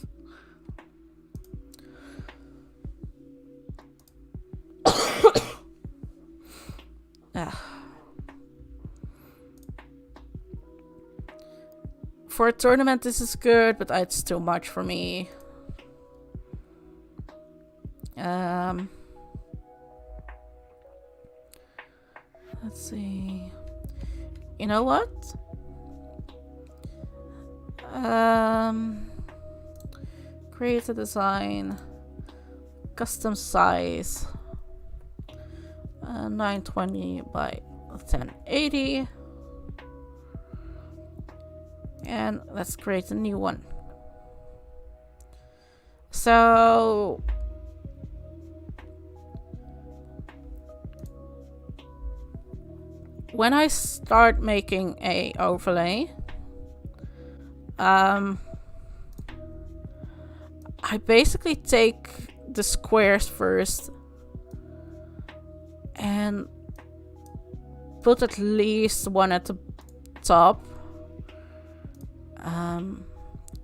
For a tournament, this is good, but it's too much for me. Let's see. You know what? Create a design. Custom size. 920 by 1080. And let's create a new one. So when I start making a overlay, I basically take the squares first and put at least one at the top.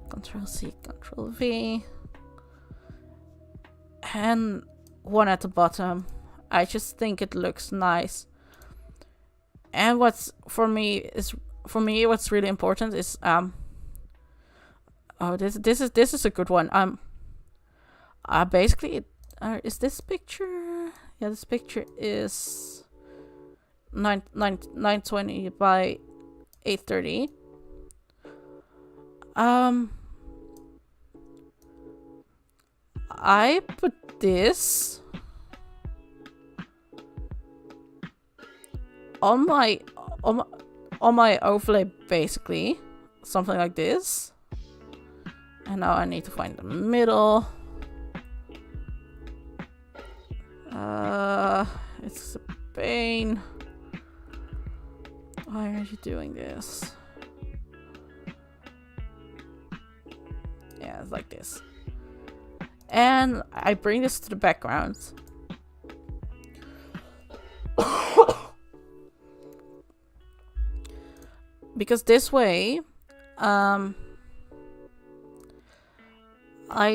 Control C, Control V, and one at the bottom. I just think it looks nice. And what's for me what's really important is this is a good one. Basically is this picture? Yeah, this picture is 920 by 830. I put this on my overlay, basically something like this. And now I need to find the middle. It's a pain. Why are you doing this? Yeah, it's like this. And I bring this to the background. Because this way, I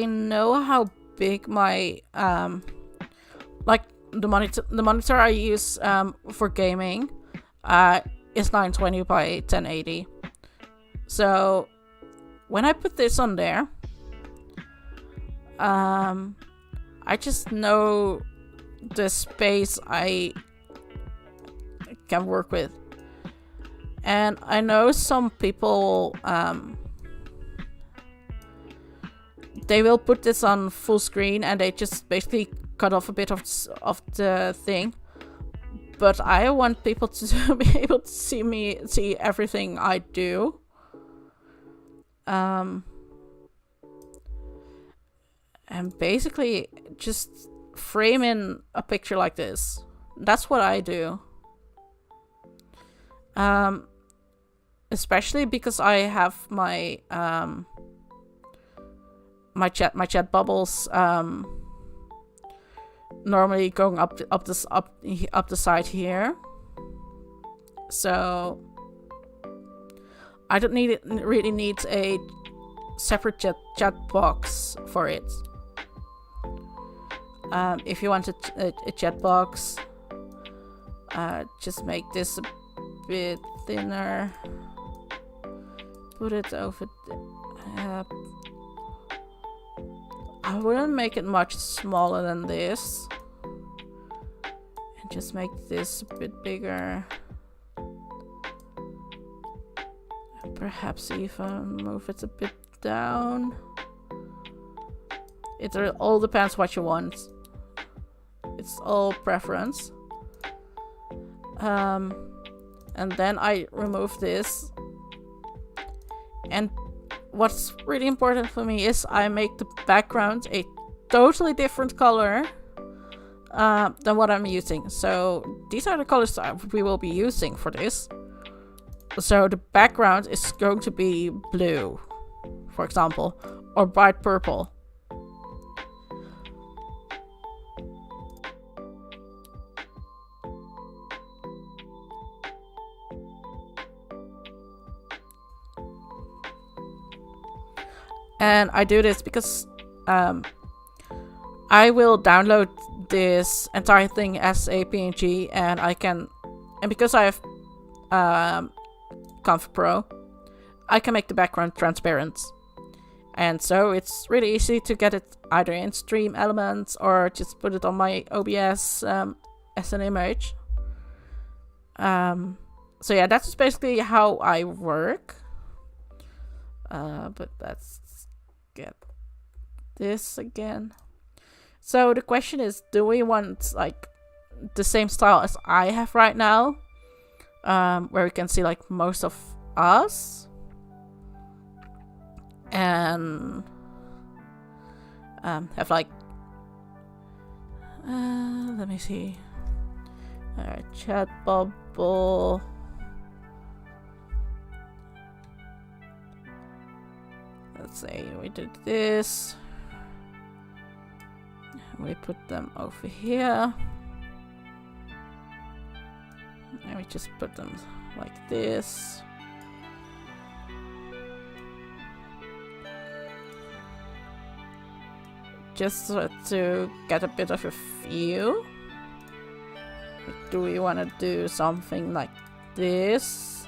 know how big my like the monitor I use for gaming is 920 by 1080. So when I put this on there, I just know the space I can work with. And I know some people, they will put this on full screen and they just basically cut off a bit of the thing. But I want people to be able to see everything I do. And basically just frame in a picture like this. That's what I do. Especially because I have my my chat bubbles normally going up the side here. So I don't really need a separate chat box for it. If you want a chat box, just make this a bit thinner. Put it over. I wouldn't make it much smaller than this. And just make this a bit bigger. And perhaps even move it a bit down. It all depends what you want. It's all preference. And then I remove this. And what's really important for me is I make the background a totally different color than what I'm using. So these are the colors that we will be using for this. So the background is going to be blue, for example, or bright purple. And I do this because I will download this entire thing as a PNG, and because I have Comfort Pro, I can make the background transparent. And so it's really easy to get it either in Stream Elements or just put it on my OBS as an image. So yeah, that's basically how I work. But let's get this again. So the question is, do we want like the same style as I have right now, where we can see like most of us, and have like let me see, chat bubble. Let's say we did this. We put them over here. And we just put them like this. Just to get a bit of a feel. Do we want to do something like this?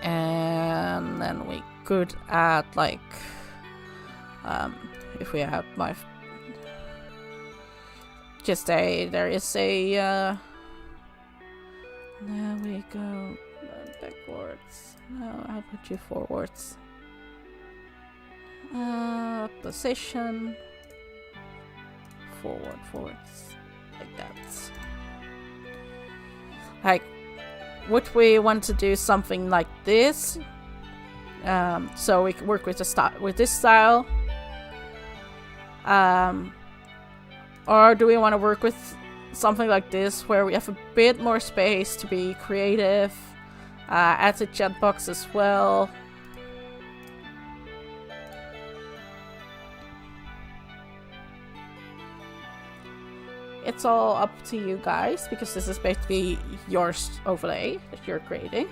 And then we could add like if we had my there is a there we go, backwards. No, I'll put you forwards. Position forwards, like that. Like, would we want to do something like this? So we can work with this style. Or do we want to work with something like this, where we have a bit more space to be creative, add the chat box as well. It's all up to you guys, because this is basically your overlay that you're creating.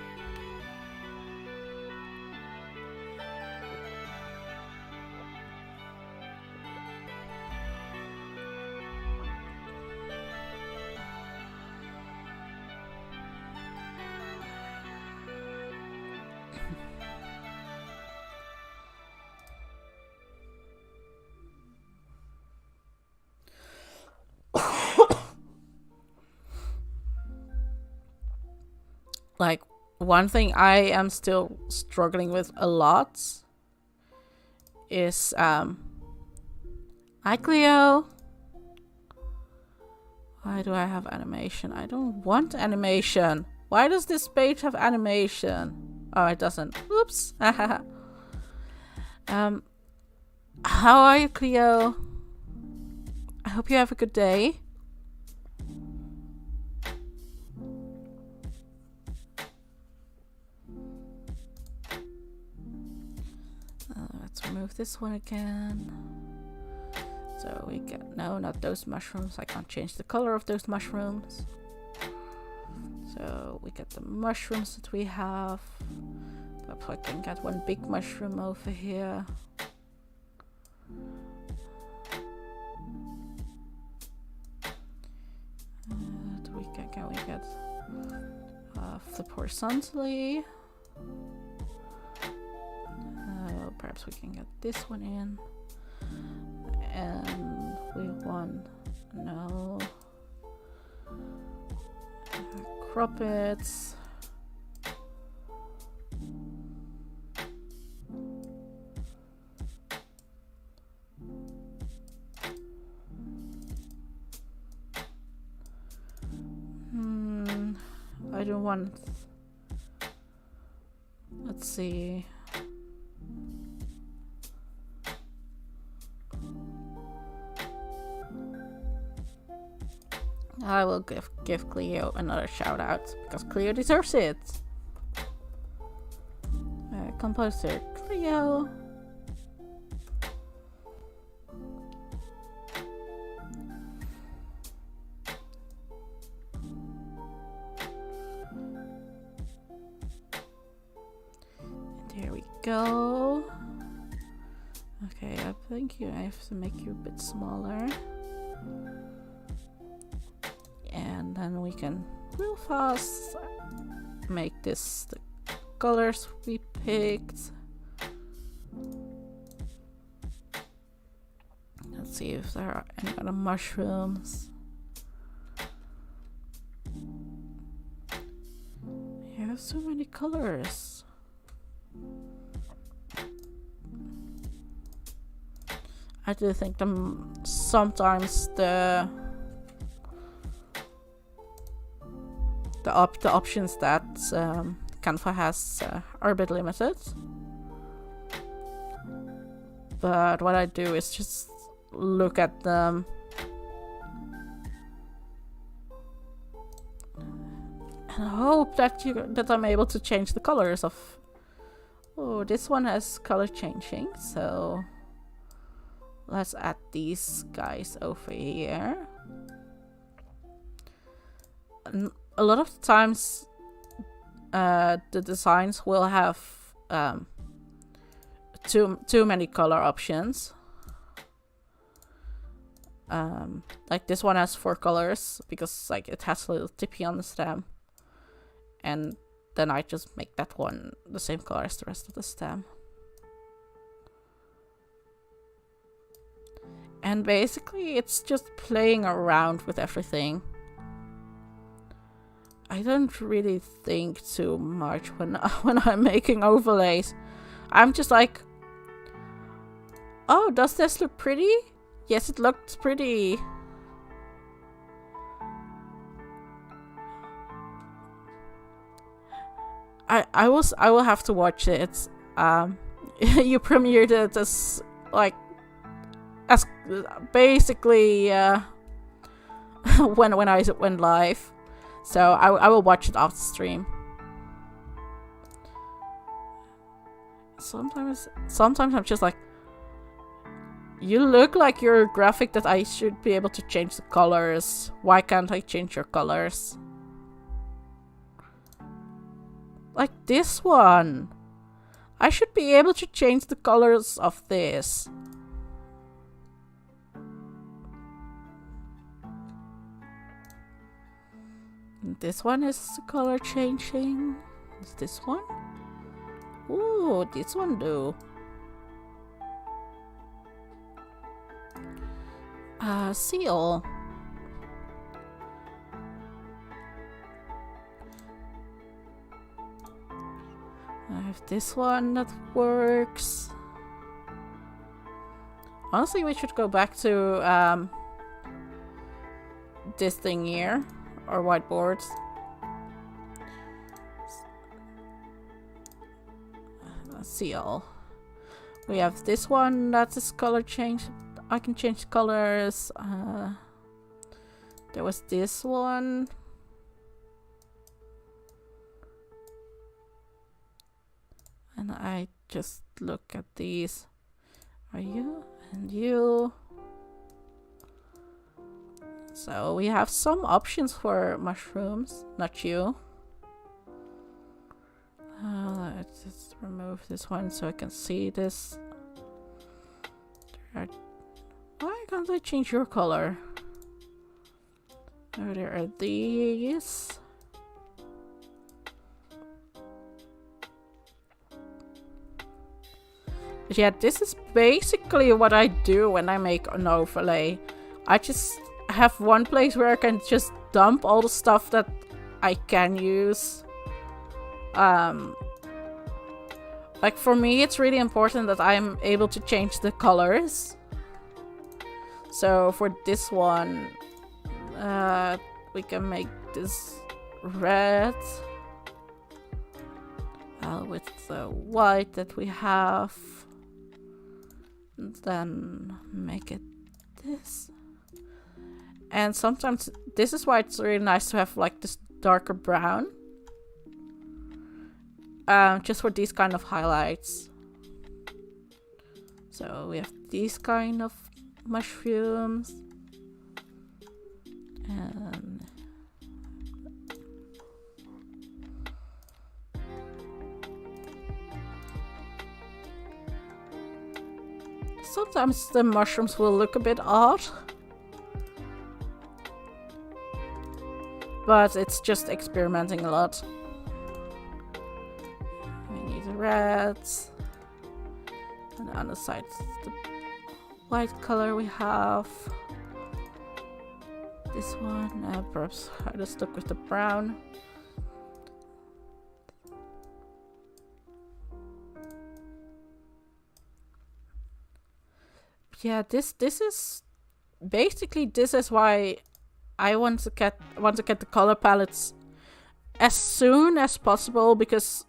Like, one thing I am still struggling with a lot is hi Cleo. Why do I have animation? I don't want animation. Why does this page have animation? Oh, it doesn't. Oops. How are you, Cleo? I hope you have a good day. Let's remove this one again. So we get, no, not those mushrooms. I can't change the color of those mushrooms. So we get the mushrooms that we have. Perhaps I can get one big mushroom over here. Can we get flip horizontally? Perhaps we can get this one in. And we want no. Crop it. I don't want. Let's see. I will give Cleo another shout out because Cleo deserves it. Composer Cleo. There we go. Okay, I think I have to make you a bit smaller. And then we can real fast make this the colors we picked. Let's see if there are any other mushrooms. You have so many colors. I do think sometimes the options that Canva has are a bit limited. But what I do is just look at them and hope that I'm able to change the colors of. Oh, this one has color changing, so let's add these guys over here. And a lot of times the designs will have too many color options. Like this one has 4 colors because like it has a little tippy on the stem, and then I just make that one the same color as the rest of the stem. And basically it's just playing around with everything. I don't really think too much when I'm making overlays. I'm just like, oh, does this look pretty? Yes, it looks pretty. I will have to watch it. You premiered it as like as basically when I went live, so I will watch it after stream. Sometimes I'm just like, you look like you're a graphic that I should be able to change the colors. Why can't I change your colors? Like this one. I should be able to change the colors of this. And this one is color changing. Is this one? Ooh, this one do. Seal. I have this one that works. Honestly, we should go back to this thing here, or whiteboards. Seal. We have this one that is color change. I can change colors. There was this one. And I just look at these. Are you and you? So we have some options for mushrooms, not you. Let's just remove this one so I can see this. Why can't I change your color? Oh, there are these. But yeah, this is basically what I do when I make an overlay. I just have one place where I can just dump all the stuff that I can use. Like for me, it's really important that I'm able to change the colors. So for this one, we can make this red with the white that we have. Then make it this. And sometimes this is why it's really nice to have like this darker brown. Just for these kind of highlights. So we have these kind of mushrooms. And sometimes the mushrooms will look a bit odd. But it's just experimenting a lot. We need reds. And on the side, the white color we have. This one, perhaps I just stuck with the brown. Yeah, this is basically this is why I want to get the color palettes as soon as possible, because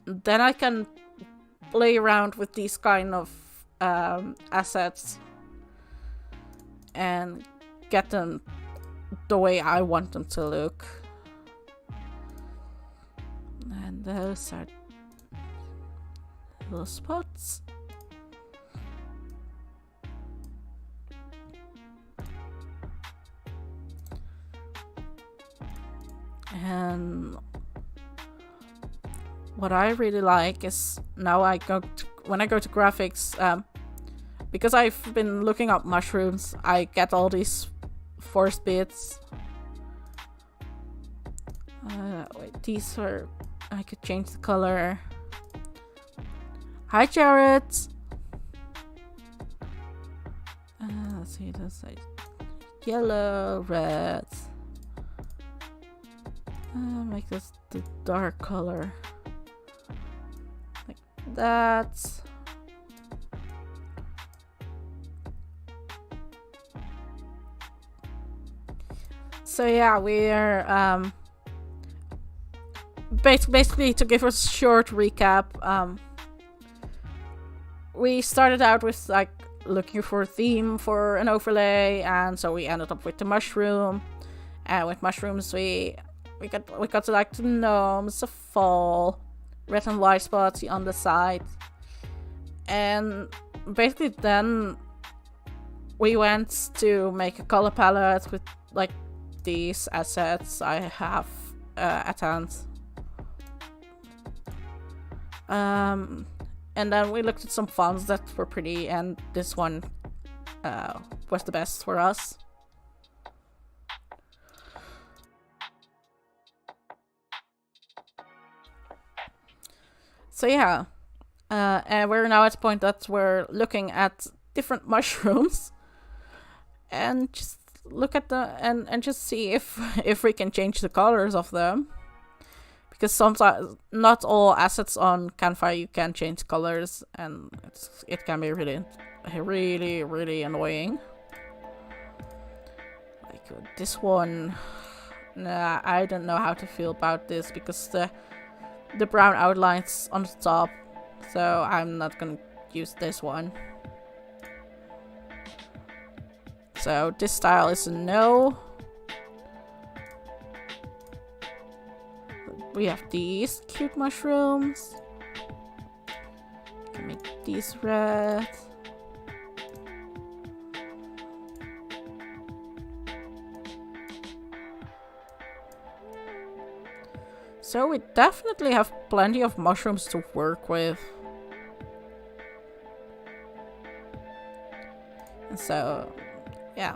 then I can play around with these kind of assets and get them the way I want them to look. And those are little spots. And what I really like is now when I go to graphics, because I've been looking up mushrooms, I get all these forest bits. Wait, these are, I could change the color. Hi, Jared. Let's see, that's like yellow, red. Make this the dark color. Like that. So yeah, we're basically, to give a short recap, we started out with like looking for a theme for an overlay, and so we ended up with the mushroom. And with mushrooms we got to like the gnomes, the fall, red and white spots on the side. And basically then we went to make a color palette with like these assets I have at hand. And then we looked at some fonts that were pretty, and this one was the best for us. So yeah, and we're now at the point that we're looking at different mushrooms and just look at them and just see if we can change the colors of them, because sometimes not all assets on Canva you can change colors, and it can be really annoying. Like this one, nah, I don't know how to feel about this, because the brown outlines on the top, so I'm not gonna use this one. So this style is a no. We have these cute mushrooms. Can make these red. So we definitely have plenty of mushrooms to work with. And so, yeah.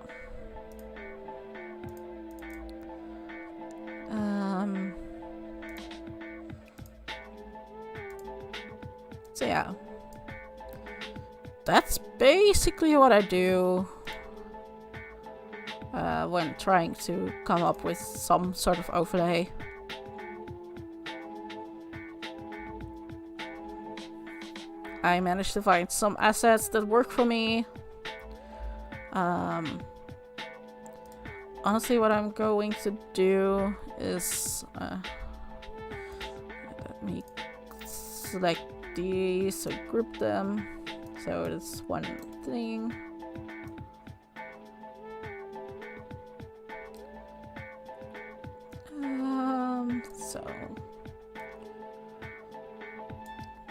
So yeah. That's basically what I do when trying to come up with some sort of overlay. I managed to find some assets that work for me. Honestly, what I'm going to do is let me select these, so group them, so it's one thing. So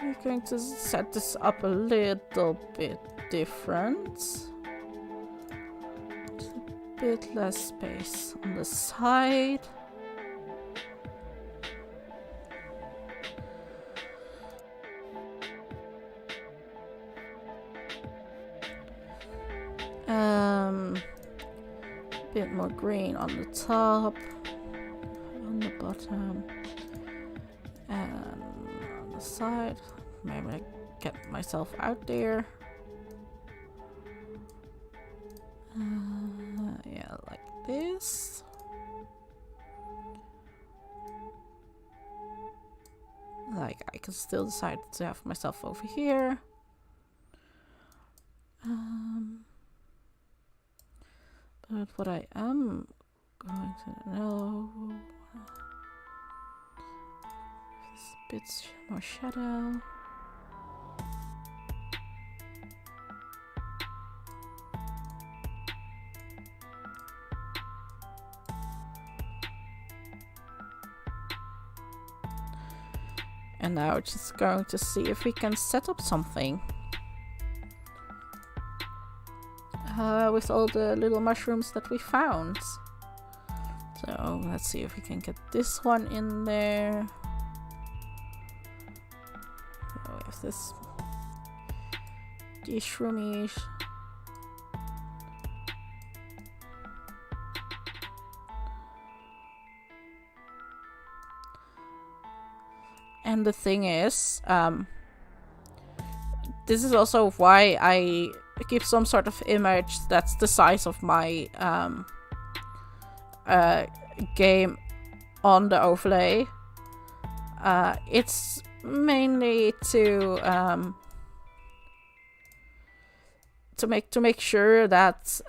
we're going to set this up a little bit different. A bit less space on the side. Bit more green on the top, on the bottom, and on the side. Maybe I get myself out there. Yeah, like this. Like, I can still decide to have myself over here. But what I am going to know is a bit more shadow. And now we're just going to see if we can set up something with all the little mushrooms that we found. So let's see if we can get this one in there. So we have this, these shroomies. And the thing is, this is also why I keep some sort of image that's the size of my game on the overlay. It's mainly to make sure that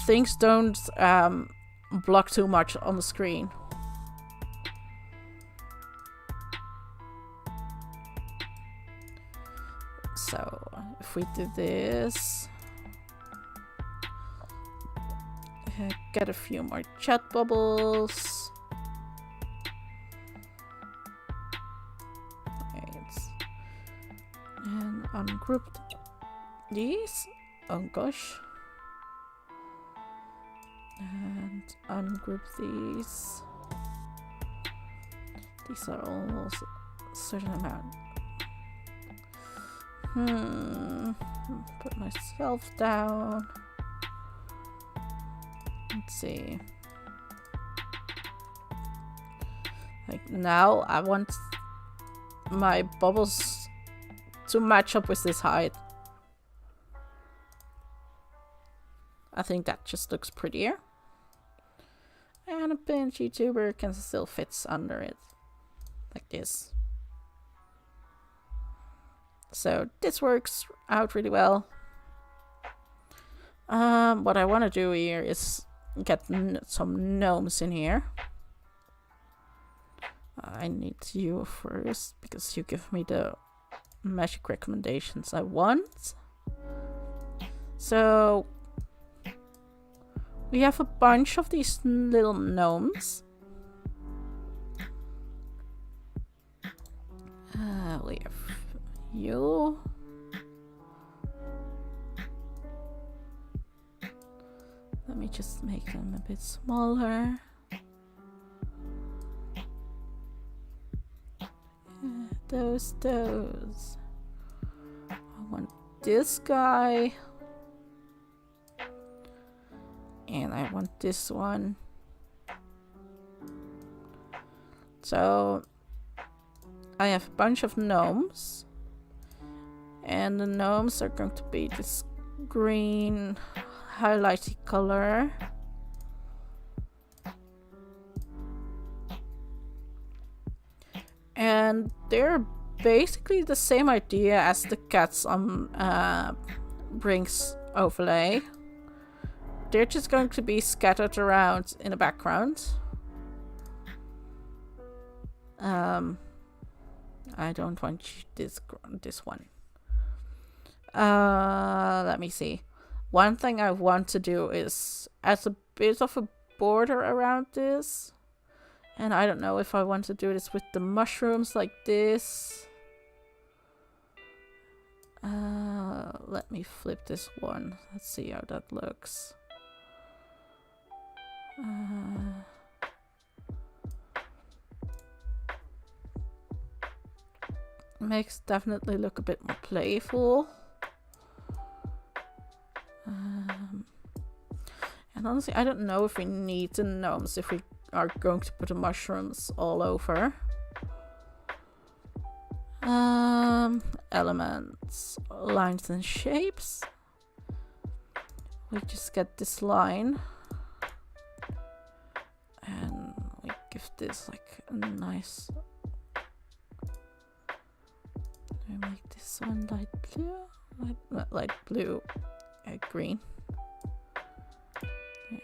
things don't block too much on the screen. So if we do this, get a few more chat bubbles. Right. And ungroup these. Oh gosh. And ungroup these. These are almost a certain amount. Put myself down. Let's see. Like now I want my bubbles to match up with this height. I think that just looks prettier. And a PNGTuber can still fit under it. Like this. So this works out really well. What I want to do here is get some gnomes in here. I need you first because you give me the magic recommendations I want. So we have a bunch of these little gnomes. We have you. Let me just make them a bit smaller. Those. I want this guy. And I want this one. So I have a bunch of gnomes. And the gnomes are going to be this green highlighty color. And they're basically the same idea as the cats on Brink's overlay. They're just going to be scattered around in the background. I don't want this one. Let me see. One thing I want to do is add a bit of a border around this. And I don't know if I want to do this with the mushrooms like this. Let me flip this one. Let's see how that looks. Makes definitely look a bit more playful. And honestly, I don't know if we need the gnomes if we are going to put the mushrooms all over. Elements, lines and shapes. We just get this line. And we give this like a nice... We make this one light blue. Not light blue. Green.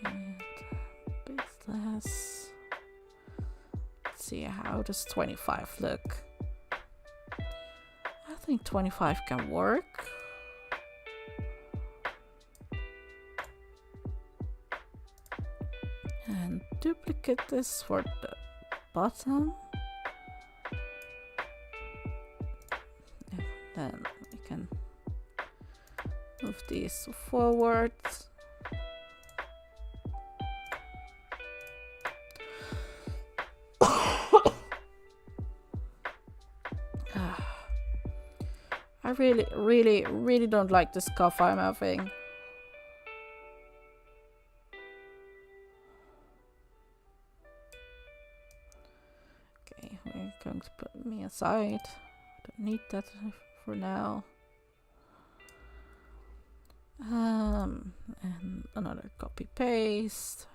And a bit less. Let's see, how does 25 look? I think 25 can work. And duplicate this for the bottom. And then we can move these forward. I really don't like this cough I'm having. Okay, we're going to put me aside. Don't need that for now. And another copy paste.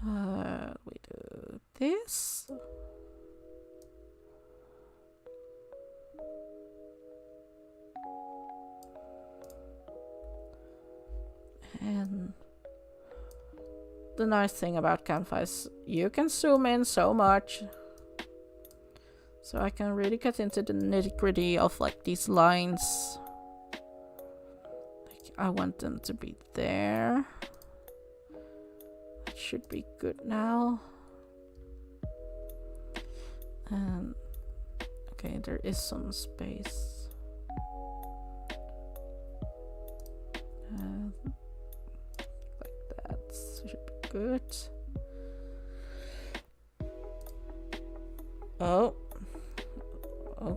We do this. And the nice thing about Canva is you can zoom in so much. So I can really get into the nitty-gritty of like these lines. Like I want them to be there. That should be good now. And okay, there is some space. Like that should be good. Oh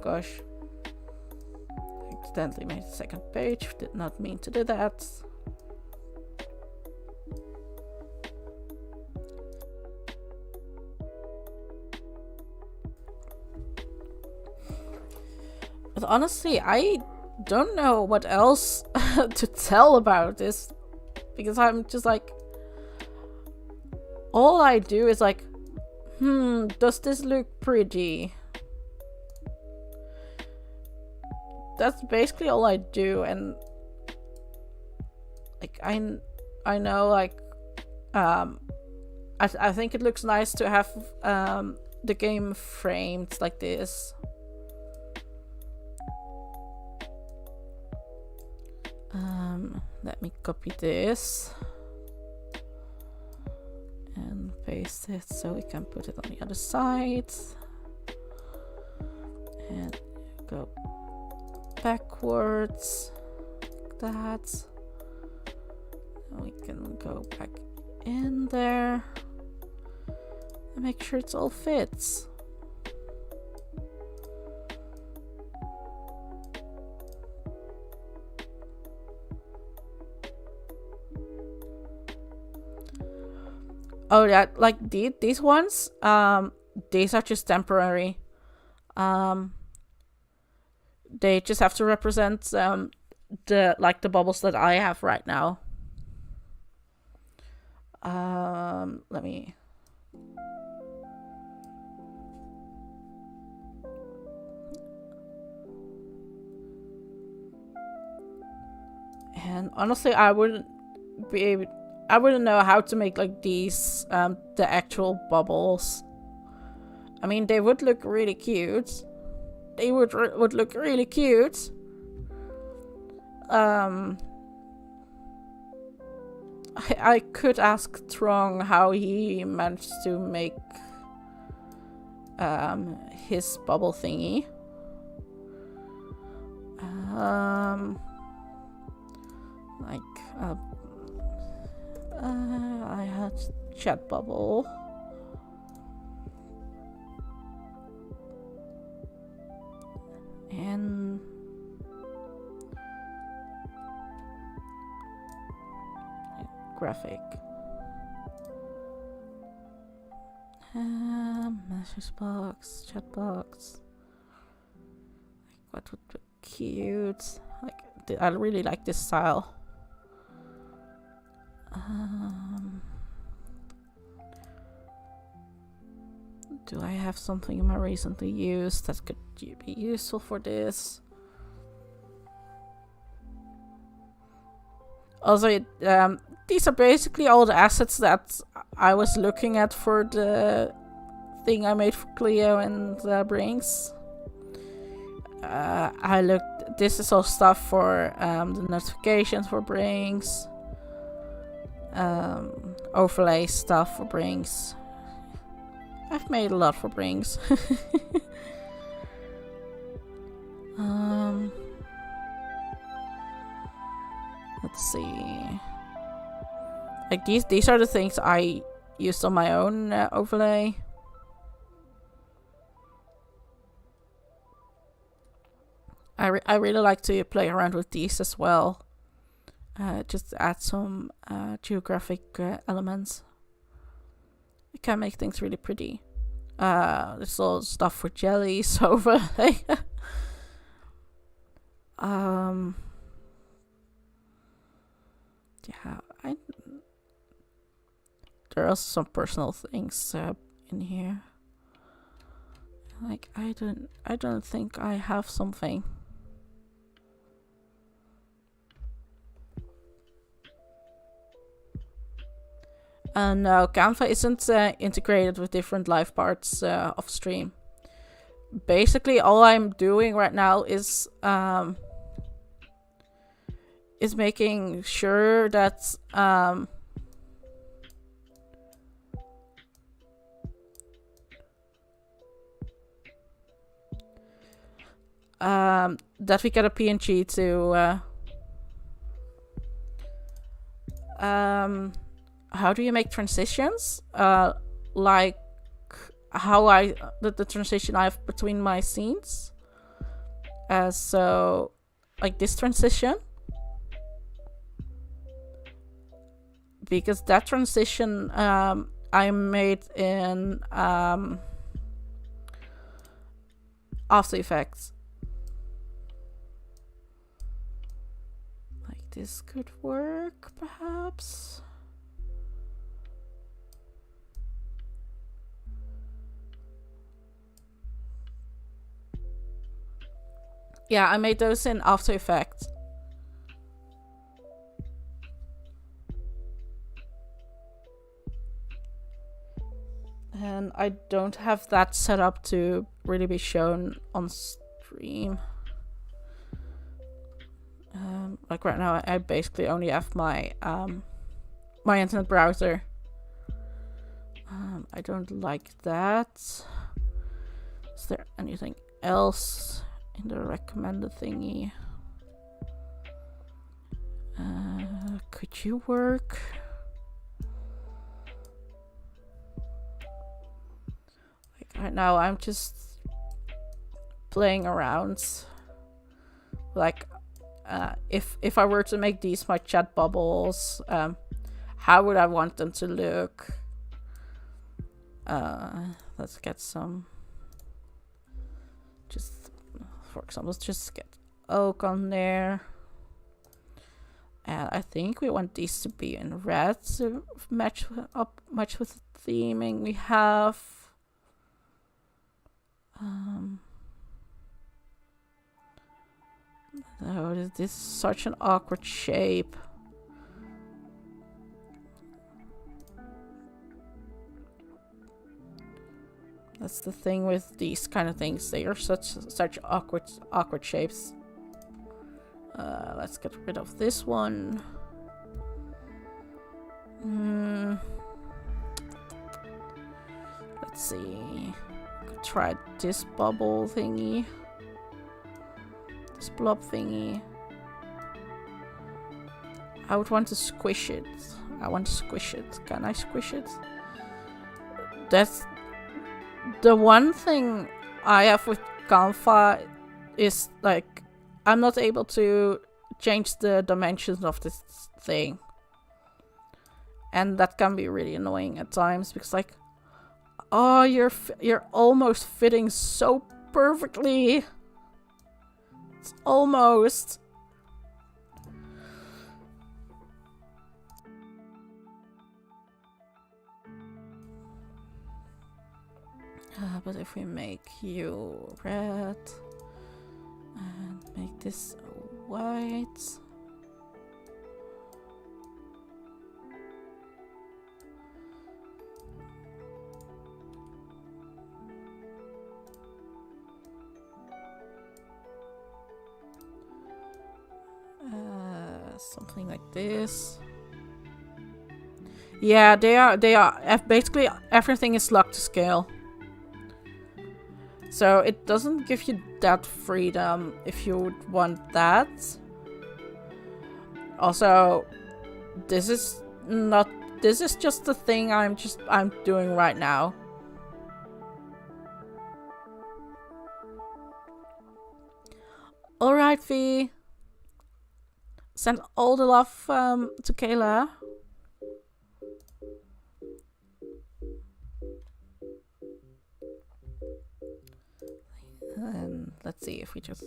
gosh. I accidentally made a second page. Did not mean to do that. But honestly, I don't know what else to tell about this. Because I'm just like... all I do is like... does this look pretty? That's basically all I do, and like I know like I think it looks nice to have the game framed like this. Let me copy this and paste it so we can put it on the other side and go backwards, that. And we can go back in there and make sure it all fits. Oh yeah, like these ones, these are just temporary. They just have to represent the bubbles that I have right now. Let me. And honestly, I wouldn't know how to make like these the actual bubbles. I mean, they would look really cute. They would look really cute. I could ask Trong how he managed to make his bubble thingy. I had chat bubble. And graphic. Message box, chat box. What would be cute? I really like this style. Do I have something I recently used that could be useful for this? Also, these are basically all the assets that I was looking at for the thing I made for Cleo and Brinks. I looked. This is all stuff for the notifications for Brinks. Overlay stuff for Brinks. I've made a lot for Brinks. Let's see. Like these are the things I used on my own overlay. I really like to play around with these as well. Just add some geographic elements. It can make things really pretty. There's all stuff for jellies overlay. Yeah, there are also some personal things in here. Like I don't think I have something. No, Canva isn't integrated with different live parts of stream. Basically, all I'm doing right now is making sure that that we get a PNG to how do you make transitions? Like how the transition I have between my scenes. So like this transition. Because that transition I made in After Effects. Like this could work, perhaps. Yeah, I made those in After Effects. And I don't have that set up to really be shown on stream. Like right now, I basically only have my my internet browser. I don't like that. Is there anything else in the recommended thingy? Could you work? Like right now I'm just playing around. Like if I were to make these my chat bubbles, how would I want them to look? Let's get some, just for example, just get oak on there. And I think we want these to be in red to match with the theming we have. Oh, this is such an awkward shape. That's the thing with these kind of things. They are such awkward shapes. Let's get rid of this one. Let's see. Could try this bubble thingy. This blob thingy. I would want to squish it. I want to squish it. Can I squish it? That's the one thing I have with Canva is like I'm not able to change the dimensions of this thing. And that can be really annoying at times because like, oh, you're almost fitting so perfectly. It's almost. But if we make you red and make this white. Something like this. Yeah, they are. Basically, everything is locked to scale. So it doesn't give you that freedom if you would want that. Also, this is just the thing I'm doing right now. Alright, V. Send all the love to Kayla. And let's see if we just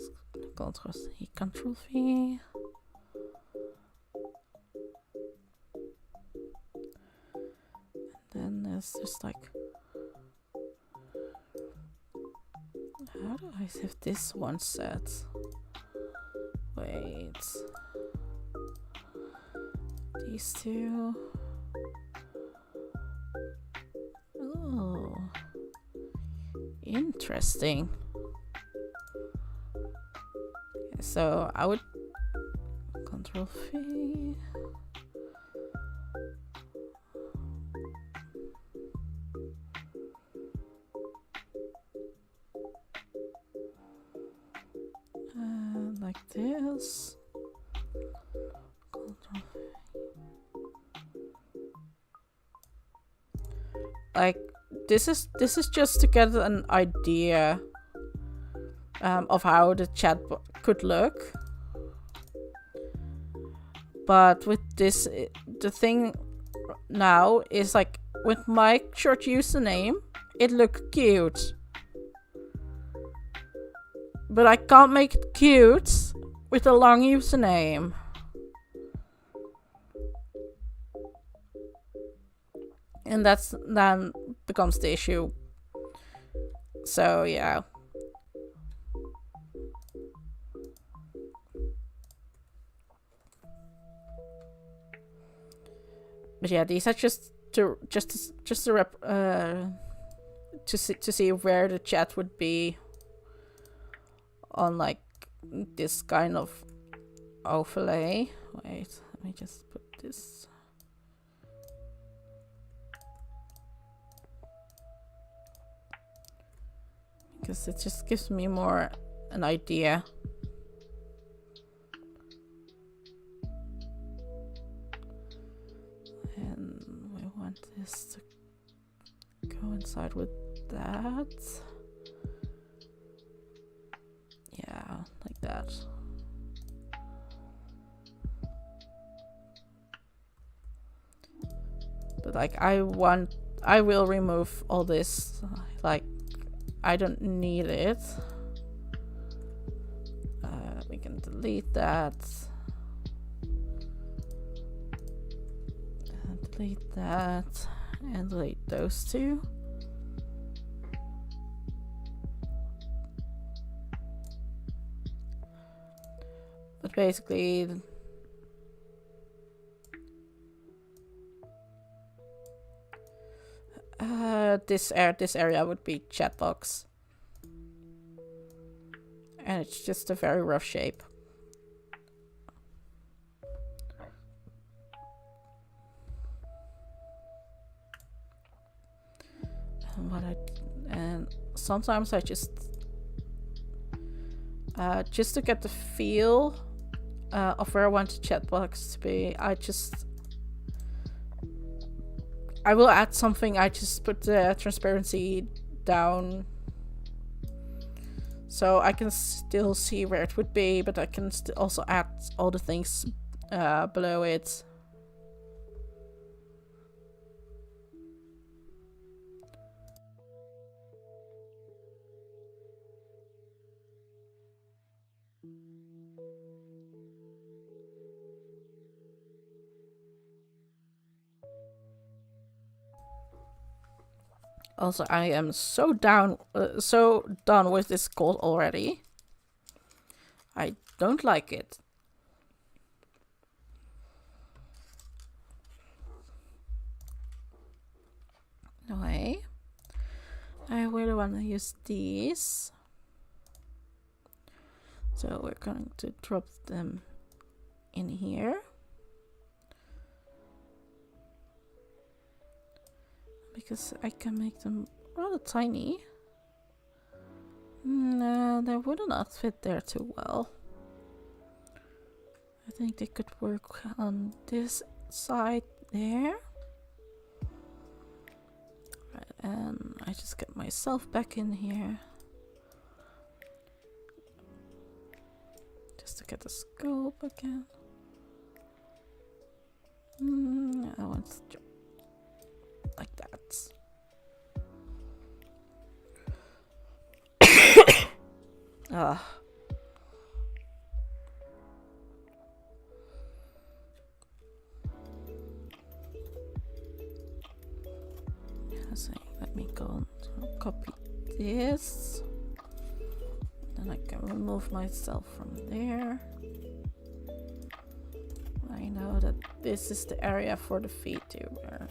Control V. And then there's just like, how do I have this one set? Wait. These two. Oh. Interesting. So I would Control V. Like this. Control V. Like this is just to get an idea of how the chat could look. But with this, the thing now is like with my short username, it looked cute. But I can't make it cute with a long username. And that's then becomes the issue. So yeah. But yeah, these are just to see where the chat would be on like this kind of overlay. Wait, let me just put this. Because it just gives me more an idea. coincide with that. Yeah, like that. But like I will remove all this, like I don't need it. We can delete that. Delete that and delete those two. But basically this area would be chat box. And it's just a very rough shape. And sometimes I just to get the feel of where I want the chat box to be, I will add something. I just put the transparency down so I can still see where it would be, but I can also add all the things below it. Also, I am so done with this code already. I don't like it. No way. I really want to use these. So we're going to drop them in here. Because I can make them rather tiny. No, they would not fit there too well. I think they could work on this side there. Right, and I just get myself back in here. Just to get the scope again. I want to like that. So let me go and copy this. Then I can remove myself from there. I know that this is the area for the VTuber.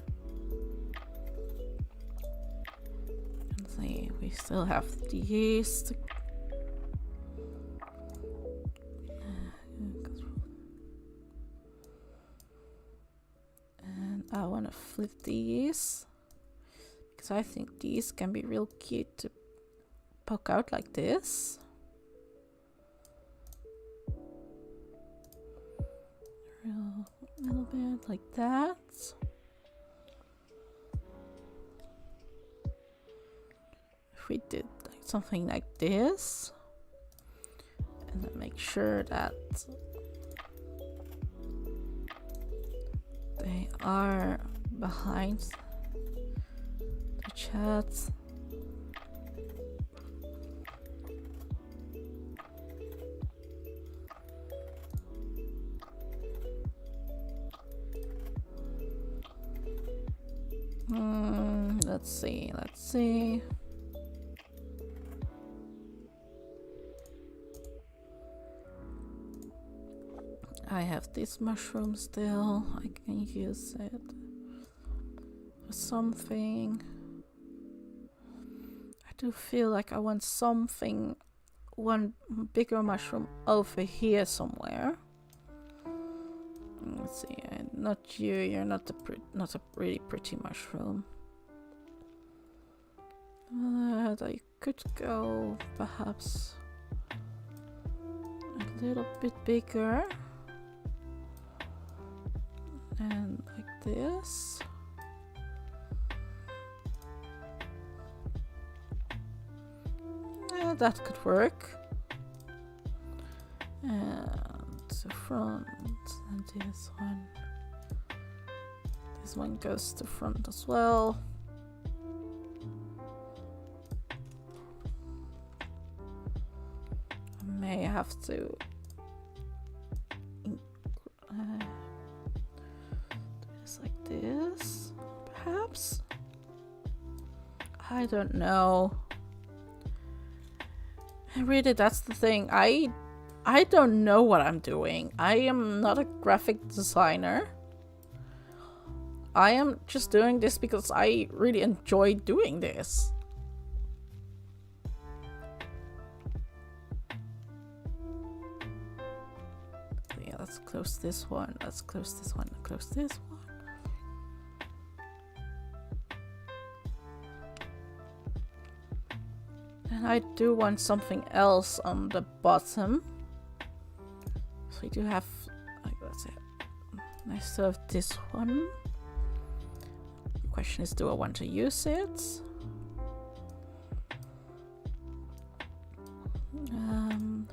And see, we still have these. And I want to flip these. Because I think these can be real cute to poke out like this. A little bit like that. If we did like something like this, and then make sure that they are behind the chat. Let's see. I have this mushroom still. I can use it for something. I do feel like I want something, one bigger mushroom over here somewhere. Let's see, not you. You're not a really pretty mushroom. I could go perhaps a little bit bigger, and like this. That could work. And the front, and this one. This one goes to front as well. I may have to do this like this, perhaps. I don't know. Really, that's the thing. I don't know what I'm doing. I am not a graphic designer. I am just doing this because I really enjoy doing this. Yeah, let's close this one. Let's close this one. Close this one. And I do want something else on the bottom. So we do have, like, that's it. I still have this one. The question is, do I want to use it?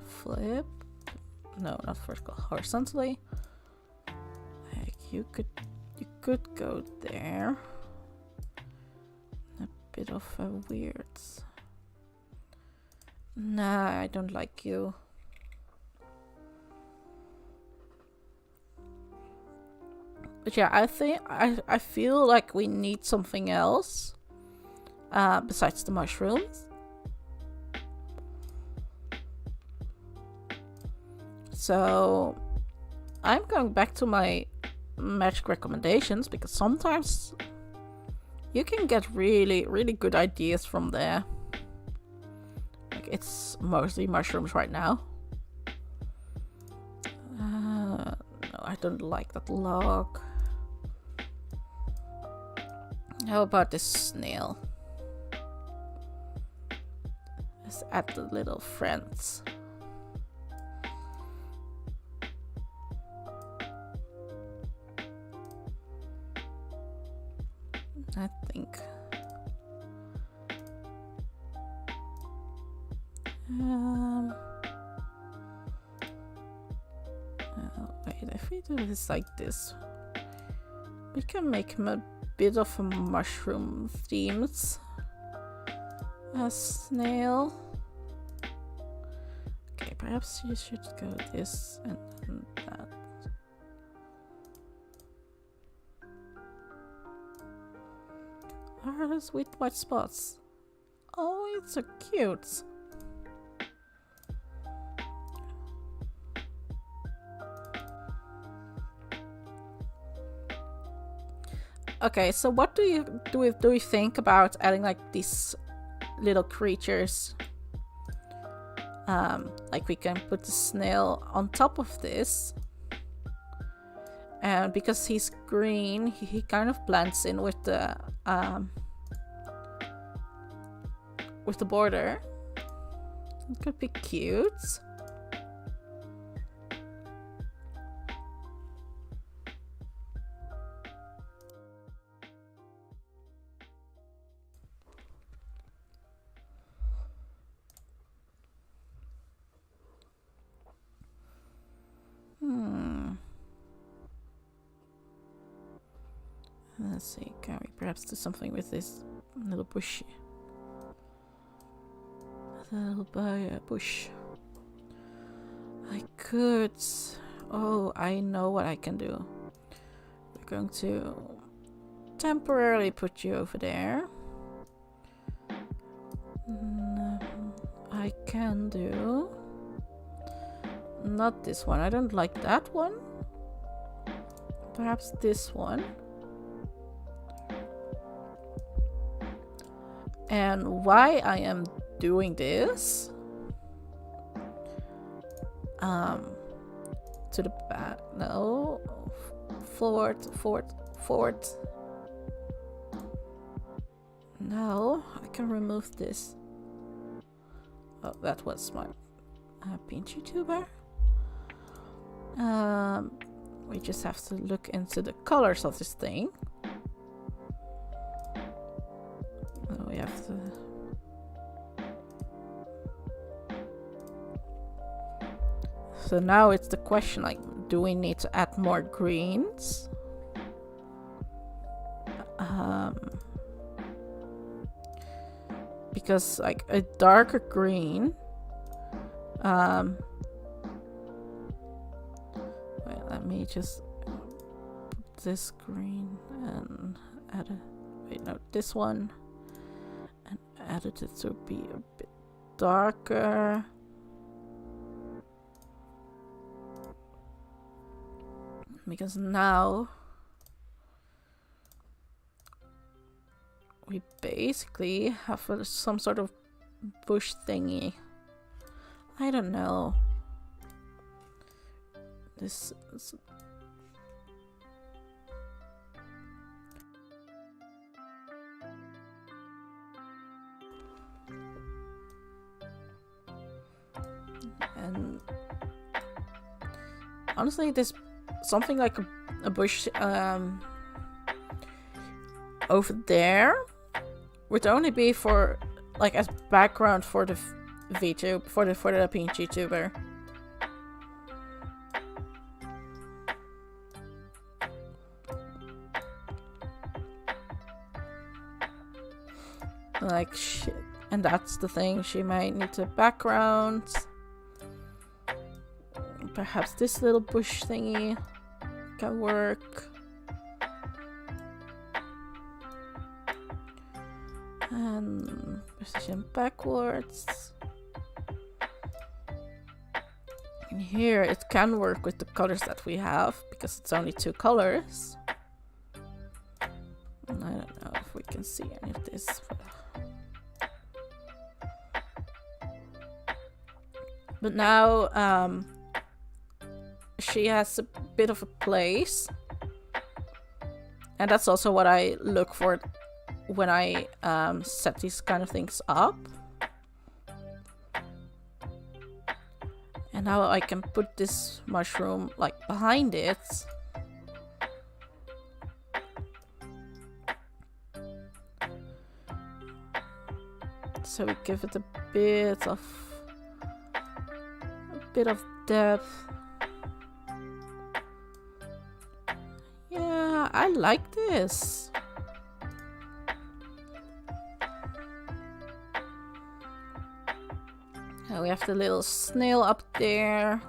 Flip. No, not vertical, horizontally. Like you could go there. A bit of a weird. Nah, I don't like you. But yeah, I think I feel like we need something else besides the mushrooms. So I'm going back to my magic recommendations because sometimes you can get really, really good ideas from there. Like, it's mostly mushrooms right now. No, I don't like that log. How about this snail? Let's add the little friends. I think. Wait, if we do this like this, we can make him a bit of a mushroom themed snail. Okay, perhaps you should go this and then that. Are those with white spots? Oh, it's so cute. Okay, so what do you think about adding like these little creatures? Like we can put the snail on top of this, and because he's green, he kind of blends in with the border. It could be cute. Let's see, can we perhaps do something with this little bush? A little bush. I could. Oh, I know what I can do. We're going to temporarily put you over there. I can do. Not this one. I don't like that one. Perhaps this one. And why I am doing this to the back, no, forward. No, I can remove this. Oh, that was my PNGTuber. We just have to look into the colors of this thing. We have to. So now it's the question, like, do we need to add more greens? Because like a darker green, wait, let me just put this green and add a, wait, no, this one, and add it to be a bit darker. Because now we basically have some sort of bush thingy. I don't know. This is... And honestly, this something like a bush over there would only be for like as background for the VTuber, for the PNGTuber. Like shit, and that's the thing. She might need a background. Perhaps this little bush thingy can work. And position backwards. And here it can work with the colors that we have because it's only 2 colors. And I don't know if we can see any of this. But now she has a bit of a place, and that's also what I look for when I set these kind of things up. And now I can put this mushroom like behind it. So we give it a bit of depth. Yeah, I like this. We have the little snail up there.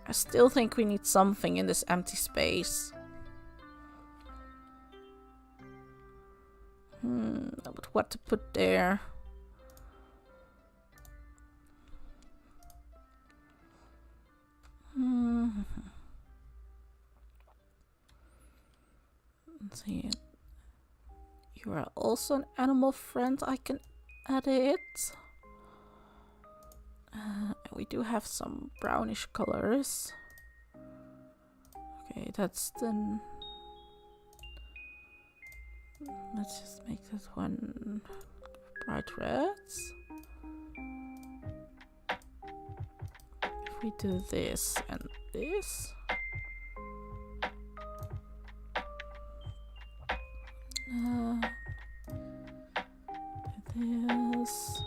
I still think we need something in this empty space. But what to put there? Let's see. You are also an animal friend. I can add it. We do have some brownish colors. Okay, that's the... Let's just make this one bright reds. If we do this and this. This.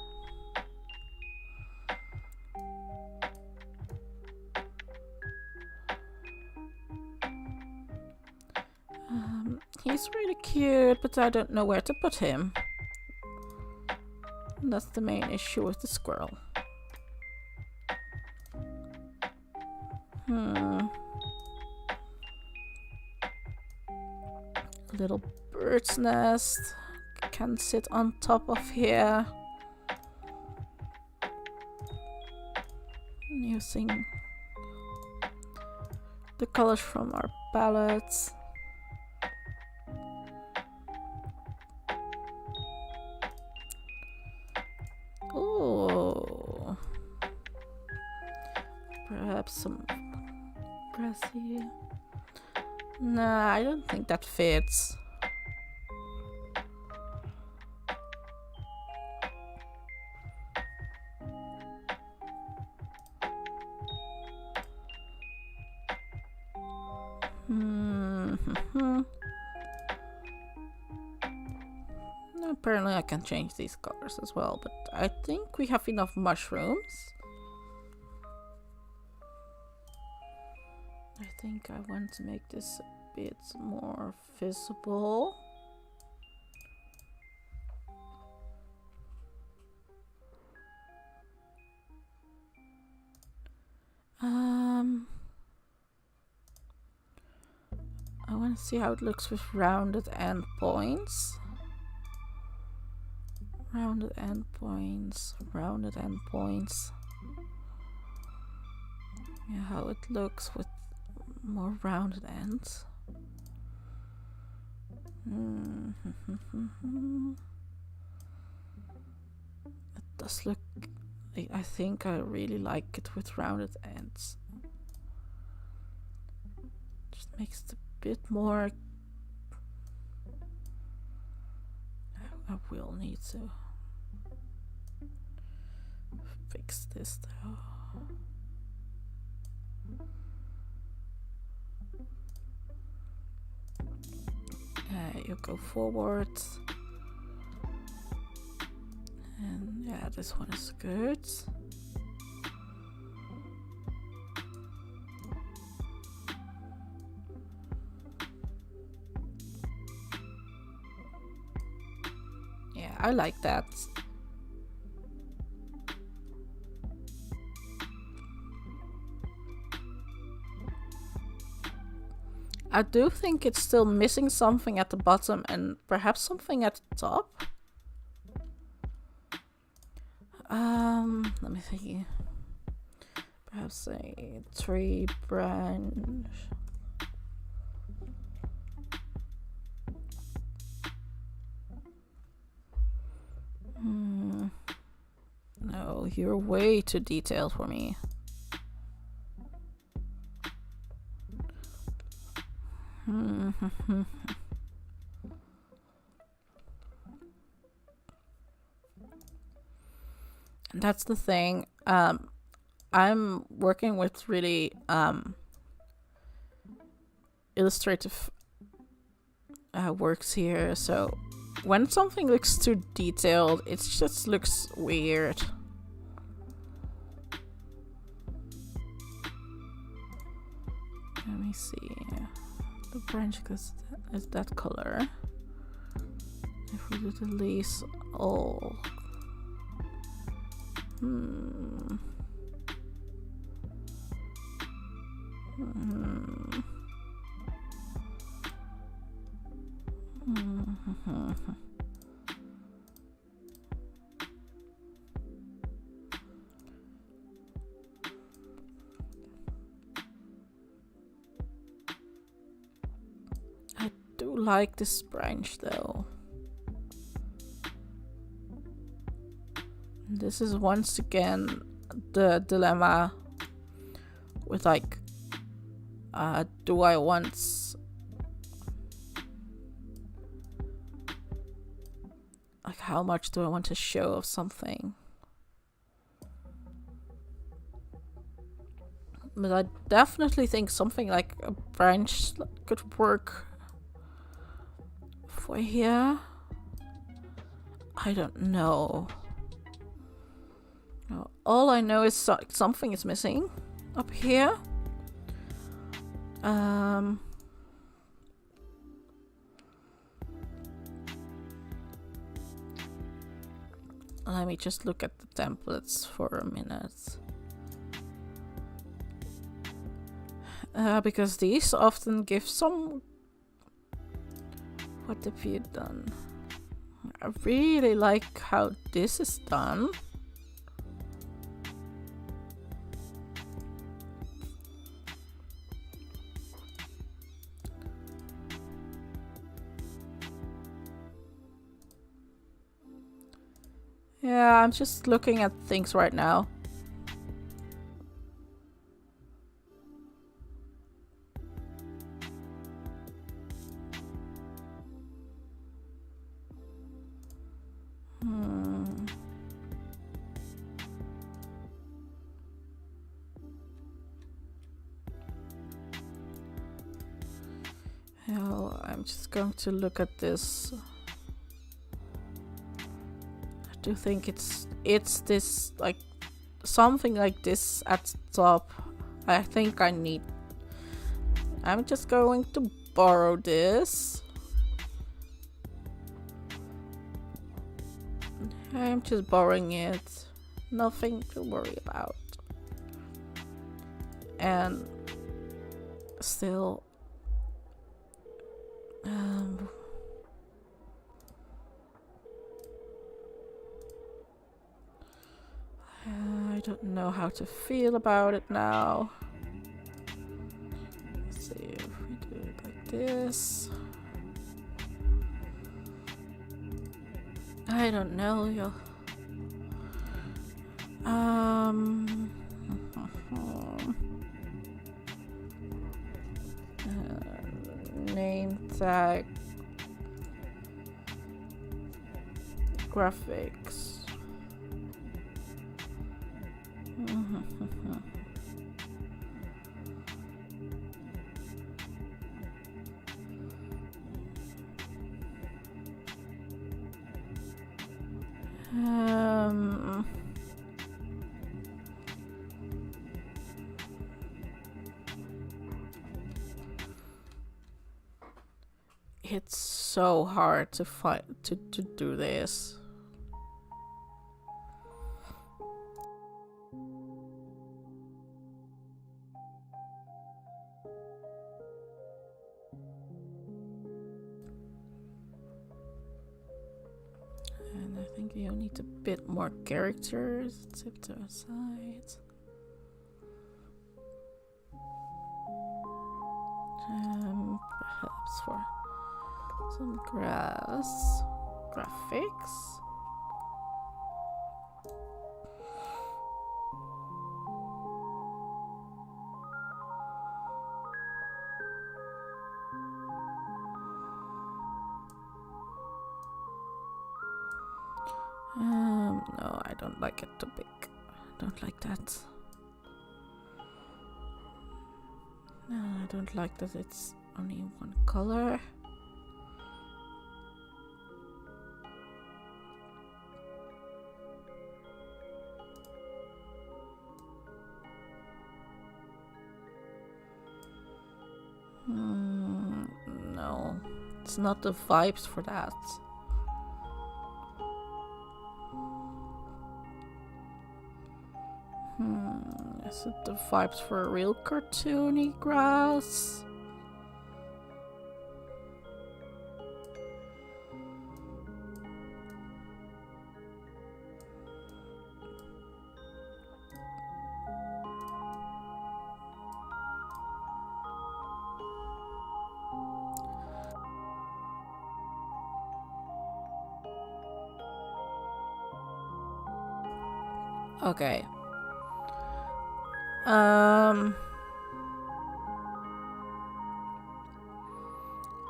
He's really cute, but I don't know where to put him. And that's the main issue with the squirrel. A little bird's nest can sit on top of here. Using the colors from our palettes. Oh, perhaps some grassy. Nah, I don't think that fits. Apparently I can change these colors as well, but I think we have enough mushrooms. think I want to make this a bit more visible. I want to see how it looks with rounded endpoints. Rounded endpoints. Yeah, how it looks with more rounded ends. It does look... I think I really like it with rounded ends. Just makes it a bit more... I will need to fix this though. You go forward. And yeah, this one is good. Yeah, I like that. I do think it's still missing something at the bottom and perhaps something at the top. Let me see. Perhaps a tree branch. No, you're way too detailed for me. And that's the thing. I'm working with really illustrative works here, so when something looks too detailed, it just looks weird. Let me see. The branch is that color. If we do the leaves all. I do like this branch though. This is once again the dilemma with like, do I want like how much do I want to show of something? But I definitely think something like a branch could work for here. I don't know. All I know is something is missing up here. Let me just look at the templates for a minute. Because these often give some... What have you done? I really like how this is done. Yeah, I'm just looking at things right now. Well, I'm just going to look at this. I do think it's this, like, something like this at the top. I think I need I'm just going to borrow this. I'm just borrowing it. Nothing to worry about. And still, I don't know how to feel about it now. Let's see if we do it like this. I don't know, yo. Name tag graphics. It's so hard to find to do this. And I think you need a bit more characters. Tip to the side. Perhaps for some grass graphics. No, I don't like it too big. I don't like that. No, I don't like that it's only one color. No, it's not the vibes for that. Is it the vibes for a real cartoony grass? Okay.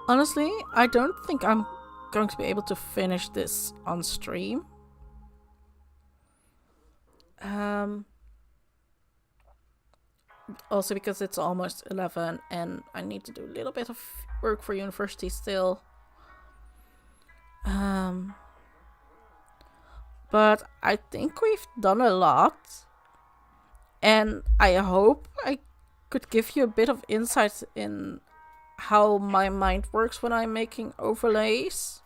Honestly, I don't think I'm going to be able to finish this on stream. Also because it's almost 11 and I need to do a little bit of work for university still. But I think we've done a lot. And I hope I could give you a bit of insight in how my mind works when I'm making overlays.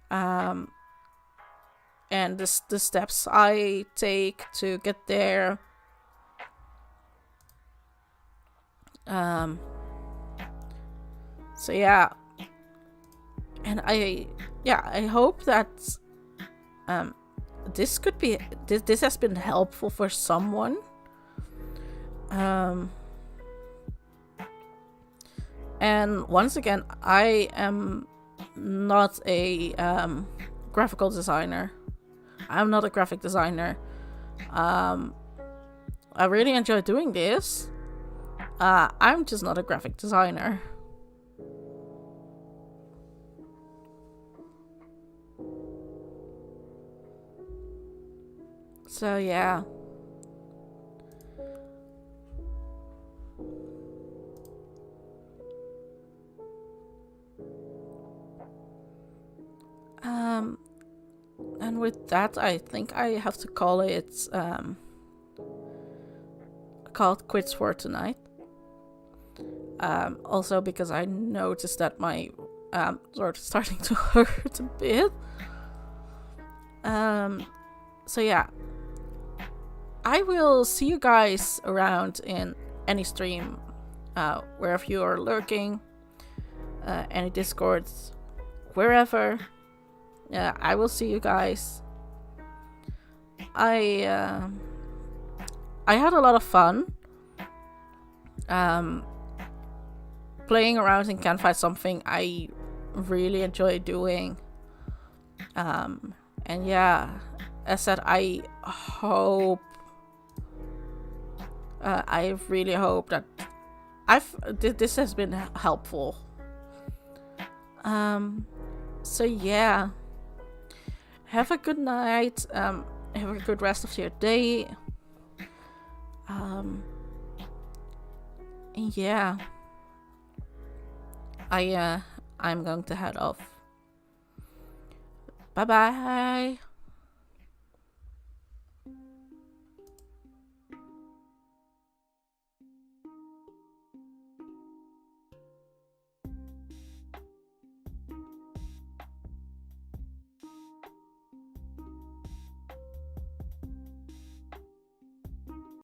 And the steps I take to get there. So yeah. And I hope that this could be this has been helpful for someone. And once again, I am not a graphical designer. I'm not a graphic designer. I really enjoy doing this. I'm just not a graphic designer. So yeah. And with that, I think I have to call it quits for tonight. Also because I noticed that my throat is starting to hurt a bit. So yeah, I will see you guys around in any stream, wherever you are lurking, any discords, wherever. I will see you guys. I had a lot of fun. Playing around in Canva is something I really enjoy doing. And yeah, as said, I really hope that this has been helpful. So yeah, have a good night. Have a good rest of your day. And yeah, I'm going to head off. Bye bye.